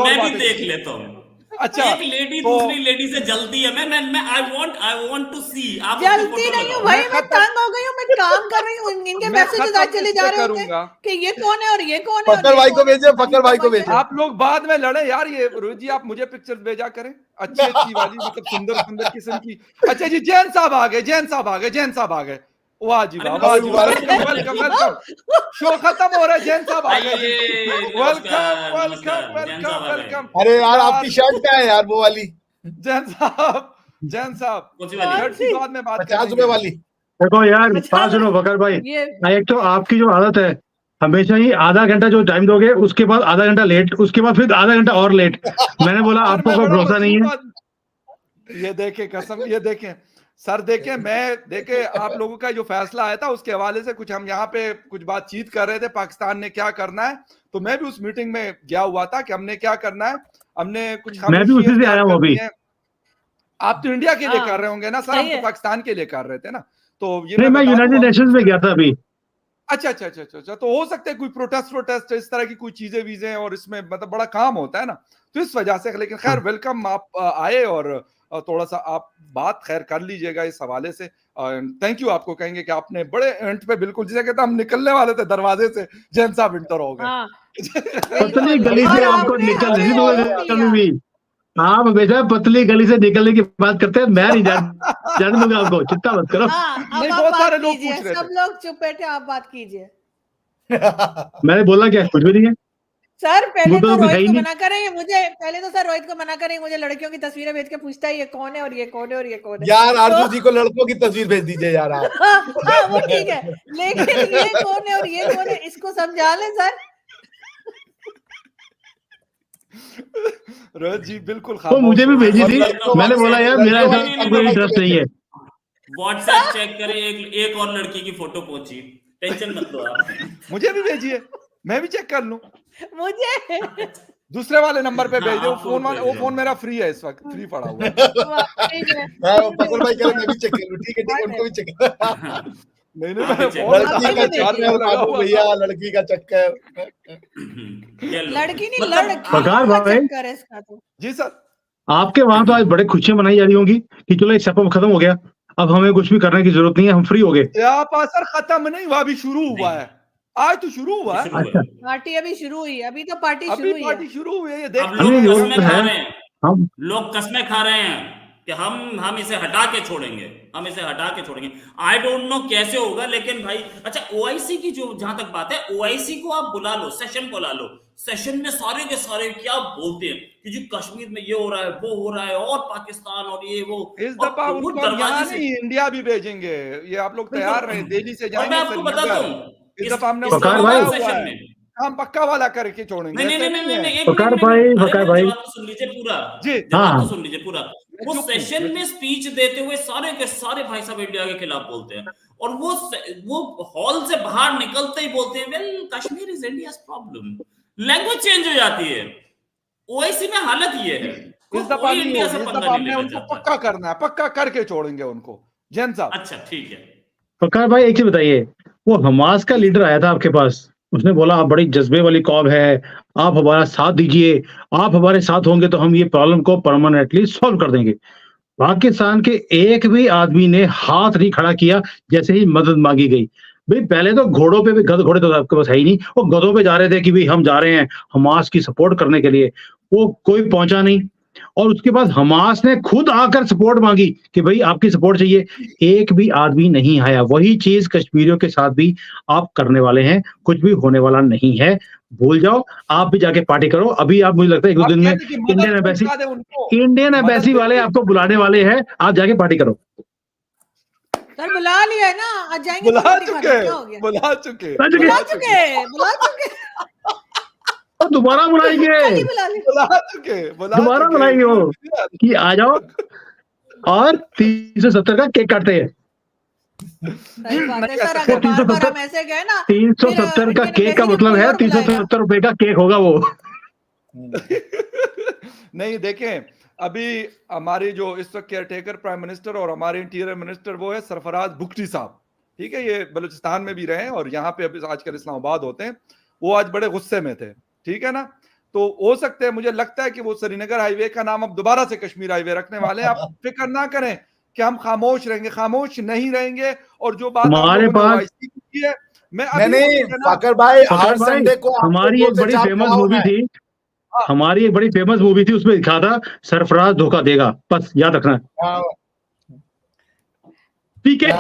मैं भी देख लेता हूँ। अच्छा, एक लेडी दूसरी लेडी से जलती है, मैं आई वांट टू सी। आप जलती नहीं हूँ भाई, मैं तंग हो गई हूँ, मैं काम कर रही हूँ, इनके मैसेजेस आज चले जा रहे होते कि ये कौन है और ये कौन है। फकर भाई को भेजे, फकर भाई को भेजे। आप लोग बाद में लड़े यार। ये रोहित जी, आप मुझे पिक्चर्स भेजा करें अच्छी वाली, मतलब सुंदर किस्म की। अच्छा जी, जैन साहब आ गए। वाह जी वाह, वेलकम। शो खत्म हो रहा है, जैन साहब आ गए। वेलकम। अरे यार आपकी शर्ट क्या है यार, वो वाली? जैन साहब शर्ट की बाद में बात 50 रुपए वाली। देखो यार, बात सुनो फकर भाई, एक तो आपकी जो आदत है हमेशा ही आधा घंटा जो टाइम दोगे उसके बाद आधा घंटा लेट, उसके बाद फिर आधा घंटा और लेट। मैंने बोला आपको कोई भरोसा नहीं है। ये देखे कसम, ये देखें सर, देखे आप लोगों का जो फैसला आया था उसके हवाले से कुछ हम यहाँ पे कुछ बातचीत कर रहे थे, पाकिस्तान ने क्या करना है। तो मैं भी उस मीटिंग में गया हुआ था कि हमने क्या करना है, हमने कुछ, मैं भी उसी से आया हूँ अभी। आप तो इंडिया के लिए कर रहे होंगे ना सर, हम तो पाकिस्तान के लिए कर रहे थे ना। तो ये मैं यूनाइटेड नेशंस में गया था अभी। अच्छा, तो हो सकता है कोई प्रोटेस्ट इस तरह की कोई चीजें वीजें, और इसमें मतलब बड़ा काम होता है ना, तो इस वजह से। लेकिन खैर वेलकम, आप आए और थोड़ा सा आप बात खैर कर लीजिएगा इस हवाले से। थैंक यू आपको कहेंगे कि आपने बड़े एंड पे, बिल्कुल जिसे कहते हैं हम निकलने वाले थे दरवाजे से, जैन साहब इंटर हो गए। गली से आपको निकल आप हमेशा पतली गली से निकलने की बात करते हैं, मैं नहीं जाने दूंगा आपको, चिंता मत करो। नहीं, बहुत सारे लोग पूछ रहे थे। सब लोग चुप बैठे, आप बात कीजिए। मैंने बोला क्या? कुछ भी नहीं है सर। पहले तो रोहित को नहीं। मना करें मुझे, पहले तो सर रोहित को मना करें, मुझे लड़कियों की तस्वीरें भेज के पूछता है ये कौन है और ये कौन है और ये कौन है। यार आरजू जी को लड़कों की तस्वीर भेज दीजिए यार आप। हाँ वो ठीक है, लेकिन ये कौन है और ये कौन है इसको समझा लें सर। रोहित जी बिल्कुल तो मुझे भी भेजी थी, मैंने बोला यार मेरा कोई इंटरेस्ट नहीं है। व्हाट्सएप चेक करें, एक और लड़की की फोटो पहुंची, टेंशन मत लो आप। मुझे भी भेजिए, मैं भी चेक कर लूं। मुझे दूसरे वाले नंबर पे भेज दो। वो फोन मेरा फ्री है, इस वक्त फ्री पड़ा हुआ है। फखर भाई कह रहे मैं भी चेक कर लूं। ठीक है उनको भी चेक कर। नहीं लड़की का चक्कर भैया, लड़की का चक्कर। लड़की नहीं लड़की चक्कर है इसका तो। जी सर, आपके वहां तो आज बड़े खुशियां मनाई जा रही होंगी कि चलो एक सेटअप खत्म हो गया, अब हमें कुछ भी करने की जरूरत नहीं है, हम फ्री हो गए। सर खत्म नहीं हुआ, अभी शुरू हुआ है। आज तो शुरू हुआ है। अच्छा, पार्टी अभी शुरू हुई है, अभी तो पार्टी शुरू हुई है। ये देख लोग कसमें खा रहे हैं कि हम इसे हटा के छोड़ेंगे, हम इसे हटा के छोड़ेंगे। आई डोंट नो कैसे होगा, लेकिन भाई अच्छा ओआईसी की जो जहां तक बात है, ओआईसी को आप बुला लो, सेशन बुला लो। सेशन में सारे के सारे क्या बोलते हैं कि जी कश्मीर में ये हो रहा है, वो हो रहा है, और पाकिस्तान और ये वो। इस दफा उनको यहाँ नहीं इंडिया भी भेजेंगे, ये आप लोग तैयार रहे। दिल्ली से जाएंगे। मैं आपको बताता हूँ, इस दफा हमने सेशन में हम पक्का वाला करके छोड़ेंगे। नहीं, फकार भाई सुन लीजिए पूरा जी, तो सुन लीजिए पूरा। वो सेशन में स्पीच देते हुए सारे के सारे भाई साहब इंडिया के खिलाफ बोलते हैं, और वो हॉल से बाहर निकलते ही बोलते हैं well Kashmir is India's problem. Language change हो जाती है। ओआईसी में हालत ये है। इस दफा इंडिया से पंगा नहीं लेना चाहता। पक्का करना है, पक्का करके छोड़ेंगे उनको। जैन साहब अच्छा ठीक है। फकार भाई एक चीज बताइए, वो हमास का लीडर आया था आपके पास, उसने बोला आप बड़ी जज्बे वाली कौम है, आप हमारा साथ दीजिए, आप हमारे साथ होंगे तो हम ये प्रॉब्लम को परमानेंटली सॉल्व कर देंगे। पाकिस्तान के एक भी आदमी ने हाथ नहीं खड़ा किया जैसे ही मदद मांगी गई। भाई पहले तो घोड़ों पे भी, घोड़े तो आपके पास है ही नहीं, वो गधों पे जा रहे थे कि भाई हम जा रहे हैं हमास की सपोर्ट करने के लिए, वो कोई पहुंचा नहीं। और उसके बाद हमास ने खुद आकर सपोर्ट मांगी कि भाई आपकी सपोर्ट चाहिए, एक भी आदमी नहीं आया। वही चीज कश्मीरियों के साथ भी आप करने वाले हैं, कुछ भी होने वाला नहीं है, भूल जाओ। आप भी जाके पार्टी करो। अभी आप, मुझे लगता है एक दो दिन में इंडियन एम्बेसी वाले आपको बुलाने वाले हैं, आप जाके पार्टी करो। सर बुला लिया है ना, आज जाएंगे। बुला चुके और दोबारा बुलाएंगे, दोबारा बुलाएंगे वो कि आ जाओ, और 370 का केक काटते हैं। 370 का केक का मतलब है 370 रुपए का केक होगा वो। नहीं देखें, अभी हमारी जो इस वक्त केयरटेकर प्राइम मिनिस्टर और हमारे इंटीरियर मिनिस्टर वो है सरफराज बुख्ती साहब। ठीक है, ये बलूचिस्तान में भी रहे और यहाँ पे अभी आजकल इस्लामाबाद होते हैं। वो आज बड़े गुस्से में थे, ठीक है ना। तो हो सकते हैं, मुझे लगता है कि वो श्रीनगर हाईवे का नाम अब दोबारा से कश्मीर हाईवे रखने वाले हैं। आप फिक्र ना करें कि हम खामोश रहेंगे, खामोश नहीं रहेंगे। और जो बात हमारे पास है, फकर भाई हर संडे को हमारी एक बड़ी फेमस मूवी थी, हमारी एक बड़ी फेमस मूवी थी, उसमें लिखा था सरफराज धोखा देगा, बस याद रखना। ठीक है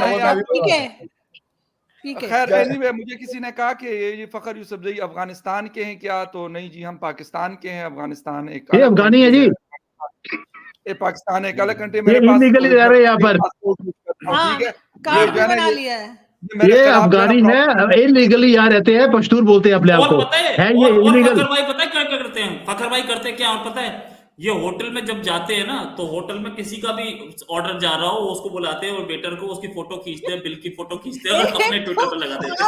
खैर एनीवे, मुझे किसी ने कहा कि ये फखर यूसुफजई अफगानिस्तान के हैं क्या, तो नहीं जी, हम पाकिस्तान के हैं। अफगानिस्तान एक अफगानी है जी, ये पाकिस्तान एक अलग कंट्री। मेरे पास इलीगली रह रहे हैं यहाँ पर, ठीक है, ये अफगानी है, इलीगली यहाँ रहते हैं, पश्तून बोलते हैं अपने आप को, है ये इलीगल। फखर भाई पता है क्या करते हैं? फखर भाई करते क्या, और पता है, ये होटल में जब जाते हैं ना, तो होटल में किसी का भी ऑर्डर जा रहा हो, उसको बुलाते हैं और वेटर को उसकी फोटो खींचते हैं, बिल की फोटो खींचते हैं और अपने ट्विटर पर लगा देते हैं।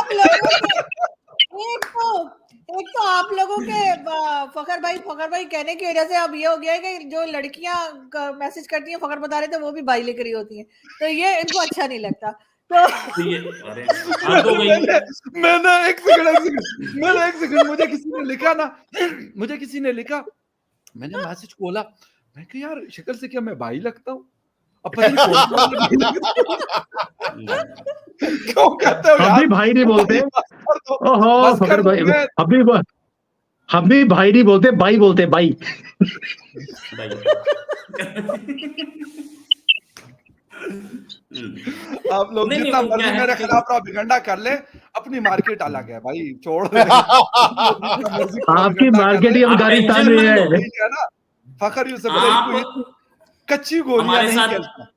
एक तो आप लोगों के फखर भाई कहने की वजह से अब ये हो गया है कि जो लड़कियां मैसेज करती हैं, फखर बता रहे थे, वो भी बाई लेकर ही होती हैं, तो ये इनको अच्छा नहीं लगता। तो मैंने एक सेकंड मुझे किसी ने लिखा, मैंने मैसेज खोला, मैं कहा यार शक्ल से क्या मैं भाई लगता हूँ? क्यों कहते हो? हम भी भाई नहीं बोलते। ओहो फकर भाई, अभी हम भी भाई नहीं बोलते, बाई बोलते, बाई। आप लोग नहीं, जितना नहीं, मर्जी क्या है मेरे कि- खिलाफ भिगंडा कर ले, अपनी मार्केट अलग है भाई, छोड़ आपकी मार्केट ही आप अफगानिस्तान टेंशन में मत है। लो। है ना। फखर यूसुफ भाई आप कोई इतनी कच्ची गोलियां हमारे नहीं साथ खेलता।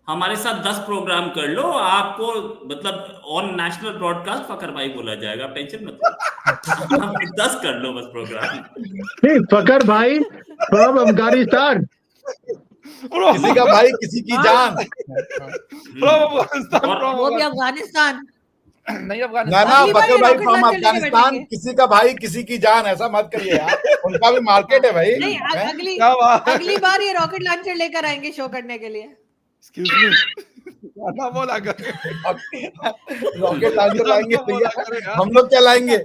हमारे साथ 10 प्रोग्राम कर लो, आपको मतलब ऑन नेशनल ब्रॉडकास्ट फकर भाई बोला जाएगा, आप टेंशन मत लो। आप 10 कर लो बस प्रोग्राम। नहीं, फकर भाई फ्रॉम अफगानिस्तान। किसी का भाई किसी की जान। अफगानिस्तान, वो भी अफगानिस्तान। नहीं ना अफगानिस्तान। ना अगली बार फकर ये भाई रॉकेट फ्रॉम लॉन्चर लेके अफगानिस्तान, बैठेंगे। किसी का भाई किसी की जान, ऐसा मत करिए यार, उनका भी मार्केट है भाई। नहीं, हैं? क्या बात है? अगली बार ये रॉकेट लॉन्चर लेकर आएंगे शो करने के लिए। एक्सक्यूज मी, गाना बोला करे, रॉकेट लॉन्चर लाएंगे बोला भैया, करे यार। हम लोग क्या लाएंगे?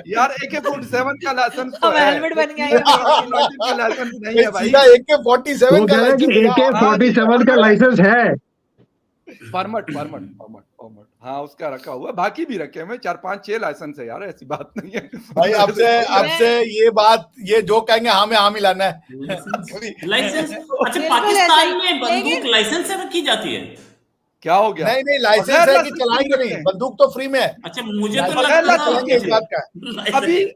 यार AK-47 का लाइसेंस तो हम है, हेलमेट बन गए का लाइसेंस नहीं है भाई। सीधा AK-47 वो का कह रहा है कि लाइसेंस है। AK-47 का लाइसेंस है। परमट हाँ उसका रखा हुआ, बाकी भी रखे हुए 4 5 6 लाइसेंस है यार, ऐसी बात नहीं है भाई आपसे ये बात, ये जो कहेंगे हाँ में हाँ मिलाना है। लाइसेंस। अच्छा, बिल्कुल पाकिस्तान ऐसा ही, में बंदूक लेकिन- लाइसेंस से रखी जाती है? क्या हो गया? नहीं लाइसेंस बगैर है कि लाइसेंस चलाएंगे नहीं नहीं, रखते। बंदूक तो फ्री में है। अच्छा, मुझे तो बगैर लगता लाइसेंस चलाएंगे, इस बात का है। लाइसेंस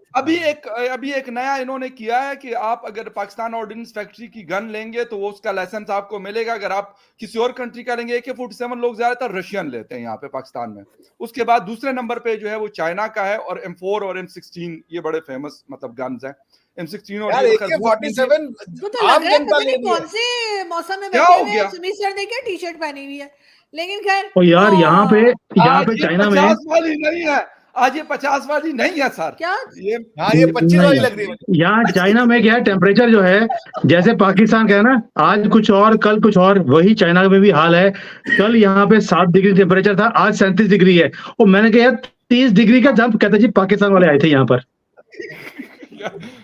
अभी एक नया इन्होंने किया है कि आप अगर पाकिस्तान ऑर्डिनेंस फैक्ट्री की गन लेंगे तो वो उसका लाइसेंस आपको मिलेगा। अगर आप किसी और कंट्री का लेंगे, AK-47 लोग ज्यादातर रशियन लेते हैं यहाँ पे पाकिस्तान में। उसके बाद दूसरे नंबर पे जो है वो चाइना का है, और M4 और M16 ये बड़े फेमस मतलब गन्स हैं। M16 और यार ये AK-47 वो तो आम लग रहा है जनता पता ले नहीं रही है। कौन से मौसम में क्या बैठे हो हुए गया? हैं। सुमित सर ने क्या टी-शर्ट पहनी हुई है, लेकिन खैर और यार यहाँ पे आज ये चाइना में 50 वाली नहीं है, आज ये 50 वाली नहीं है सर। क्या ये हाँ ये 25 वाली नहीं, लग रही है। यहाँ चाइना में क्या है, टेम्परेचर जो है जैसे पाकिस्तान का है ना, आज कुछ और कल कुछ और, वही चाइना में भी हाल है। कल यहाँ पे 7 डिग्री टेम्परेचर था, आज 37 डिग्री है। और मैंने कहा यार 30 डिग्री का जंप, कहते जी पाकिस्तान वाले आए थे यहाँ पर।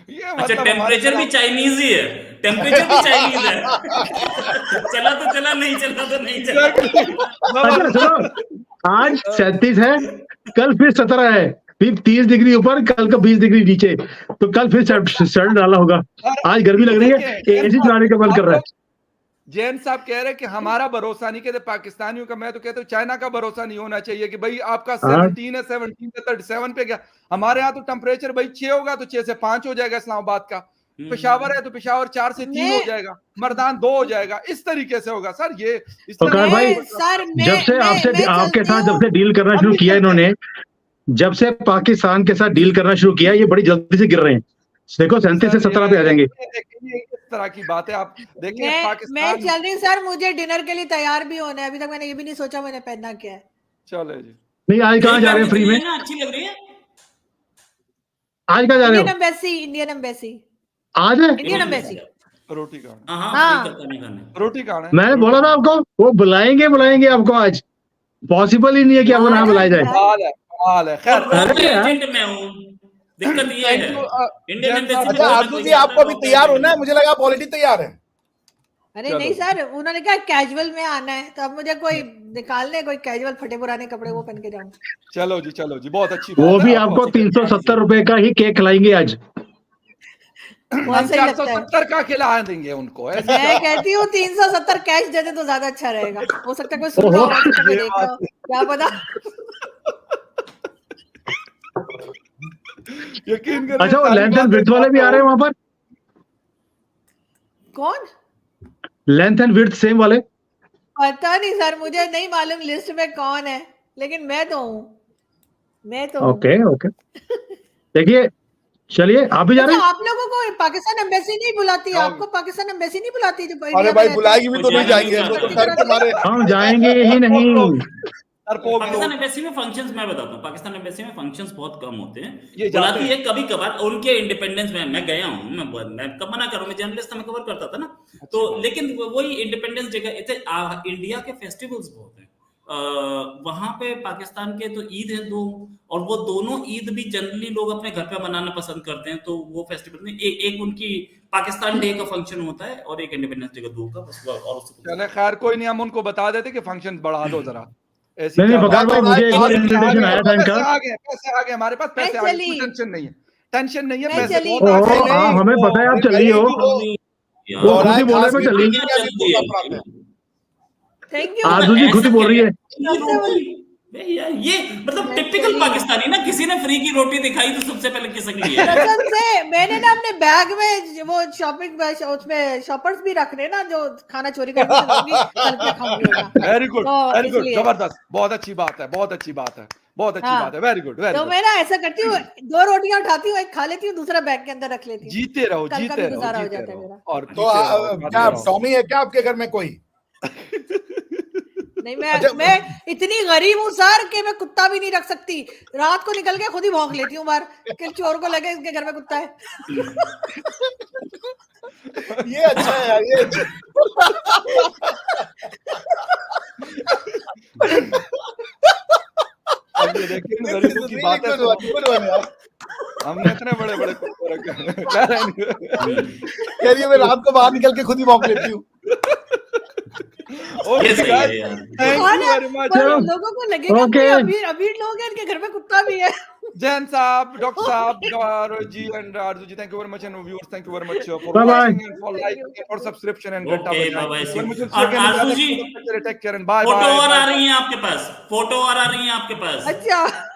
ये अच्छा, मतलब टेम्परेचर भी चाइनीज ही है, टेम्परेचर भी चाइनीज है। चला तो चला, नहीं चला तो नहीं चला। अच्छा सुनो, आज 37 है, कल फिर 17 है, फिर 30 डिग्री ऊपर, कल का 20 डिग्री नीचे। तो कल फिर शर्ट डाला होगा। आज गर्मी लग रही है, AC चलाने का मन कर रहा है। जैन साहब कह रहे हैं कि हमारा भरोसा नहीं, कहते पाकिस्तानियों का। मैं तो कहता हूँ चाइना का भरोसा नहीं होना चाहिए कि भाई आपका 17 है, 17 से 37 पे गया। हमारे यहाँ तो टेम्परेचर भाई 6 होगा तो 6 से 5 हो जाएगा इस्लामाबाद का। पेशावर है तो पेशावर 4 से 3 हो जाएगा, मर्दान 2 हो जाएगा। इस तरीके से होगा सर ये। वकार भाई, जब से आपके साथ जब से डील करना शुरू किया इन्होंने, जब से पाकिस्तान के साथ डील करना शुरू किया, ये बड़ी जल्दी से गिर रहे हैं। देखो 37 से 17 पे आ जाएंगे। इस तरह की बात है। आप देखिए मैं पाकिस्तान। चल रही सर, मुझे डिनर के लिए तैयार भी होना है। अभी तक मैंने ये भी नहीं सोचा मैंने पहनना क्या है। चले जी। नहीं आज कहाँ जा रहे हैं फ्री में? अच्छी लग रही है। आज कहाँ जा रहे हो? इंडियन एम्बेसी आज है इंडियन एम्बेसी। रोटी कहाँ है? हाँ। रोटी कहाँ है? मैंने बोला ना आपको, वो बुलाएंगे आपको। आज पॉसिबल ही नहीं है कि आपको ना बुलाया जाए। हाल है खैर मैं हूँ, दिक्कत ये है इंडियन एम्बेसी। अच्छा आरजू जी, आपको अभी तैयार होना है, मुझे लगा आप ऑलरेडी तैयार है। अरे नहीं सर, उन्होंने कहा कैजुअल में आना है, तो अब मुझे कोई निकालने कोई कैजुअल फटे पुराने कपड़े वो पहन के जाऊं। चलो जी, बहुत अच्छी वो बात भी है। आपको 370 रुपए का ही केक खिलाएंगे आज। वो हम ऐसा ही लगता है। 470 का खिला देंगे उनको। मैं कहती हूँ 370 कैश दे दे तो ज्यादा अच्छा रहेगा। हो सकता है कोई सुन रहा हो, कोई देख रहा हो, क्या पता। यकीन करें। अच्छा, वो लेंथ एंड विड्थ वाले भी आ रहे हैं वहां पर? कौन? लेंथ एंड विड्थ सेम वाले? पता नहीं सर, मुझे नहीं मालूम लिस्ट में कौन है, लेकिन मैं तो हूँ। ओके देखिए, चलिए आप भी जा रहे हैं? आप लोगों को पाकिस्तान एम्बेसी नहीं बुलाती? आपको पाकिस्तान एम्बेसी नहीं बुलाती? जो अरे भाई बुलाएगी भी तो नहीं जाएंगे, वो तो डर के मारे। हम जाएंगे ही नहीं। पाकिस्तान एम्बेसी में फंक्शंस मैं बताता हूँ, पाकिस्तान एम्बेसी में फंक्शंस बहुत कम होते हैं। ये बुलाती है कभी कभार उनके इंडिपेंडेंस में। मैं गया हूँ, मैं कब मना करूँ, मैं जर्नलिस्ट था, मैं कवर करता था ना। तो लेकिन वही इंडिपेंडेंस डे का इंडिया के फेस्टिवल्स बहुत हैं वहां पे। पाकिस्तान के तो ईद है 2, और वो दोनों ईद भी जनरली लोग अपने घर पे मनाना पसंद करते हैं। तो वो फेस्टिवल में एक उनकी पाकिस्तान डे का फंक्शन होता है और एक इंडिपेंडेंस डे का 2 का बस। और चले खैर कोई नहीं, हम उनको बता देते कि फंक्शन बढ़ा दो जरा। नहीं बकार भाई, मुझे एक बार इन्विटेशन आया था इनका। पैसे आ गए हमारे पास, पैसे आ गए, टेंशन नहीं है। टेंशन नहीं है, नहीं पैसे चली। बहुत आ गए। हाँ, हमें पता है आप चल रही हो, वो खुद ही बोल रहे हैं चल रही है। Thank you. आरजू जी खुद ही बोल रही है। यार ये मतलब टिपिकल पाकिस्तानी ना, किसी ने फ्री की रोटी दिखाई तो सबसे पहले किसक लिए। कसम से मैंने ना अपने बैग में वो शॉपिंग उसमें शॉपर्स भी रख रहे ना, जो खाना चोरी करके खाऊंगी। वेरी गुड, वेरी गुड, जबरदस्त, बहुत अच्छी बात है, बहुत अच्छी बात है, बहुत अच्छी बात है, वेरी गुड, वेरी तो गुड। मैं ना ऐसा करती हूँ, 2 रोटियां उठाती हूँ, एक खा लेती हूँ, दूसरा बैग के अंदर रख लेती हूँ। जीते रहो, कल का जीते भी रहो, गुजारा हो जीते जाता है रहो। मेरा। और तो क्या टॉमी है क्या आपके घर में कोई? नहीं, मैं इतनी गरीब हूँ सर कि मैं कुत्ता भी नहीं रख सकती। रात को निकल के खुद ही भौंक लेती हूँ बाहर कि चोर को लगे इसके घर में कुत्ता है। ये अच्छा है यार, ये अच्छा। अब ये देखिए गरीबों की बात है, हमने इतने बड़े-बड़े कुत्ते रखे। कह मैं रात को बाहर निकल के खुद ही भौंक लेती हूँ। लोगों को लगेगा कोई अमीर लोग हैं, इनके घर में कुत्ता भी है। जैन साहब, डॉक्टर साहब, ji and Arzoo ji, thank you very much, and viewers thank you very much for watching and for liking और सब्सक्रिप्शन एंड घंटा बजाना। और Arzoo ji take care and bye bye. Photo और आ रही है आपके पास, फोटो और आ रही है आपके पास। अच्छा।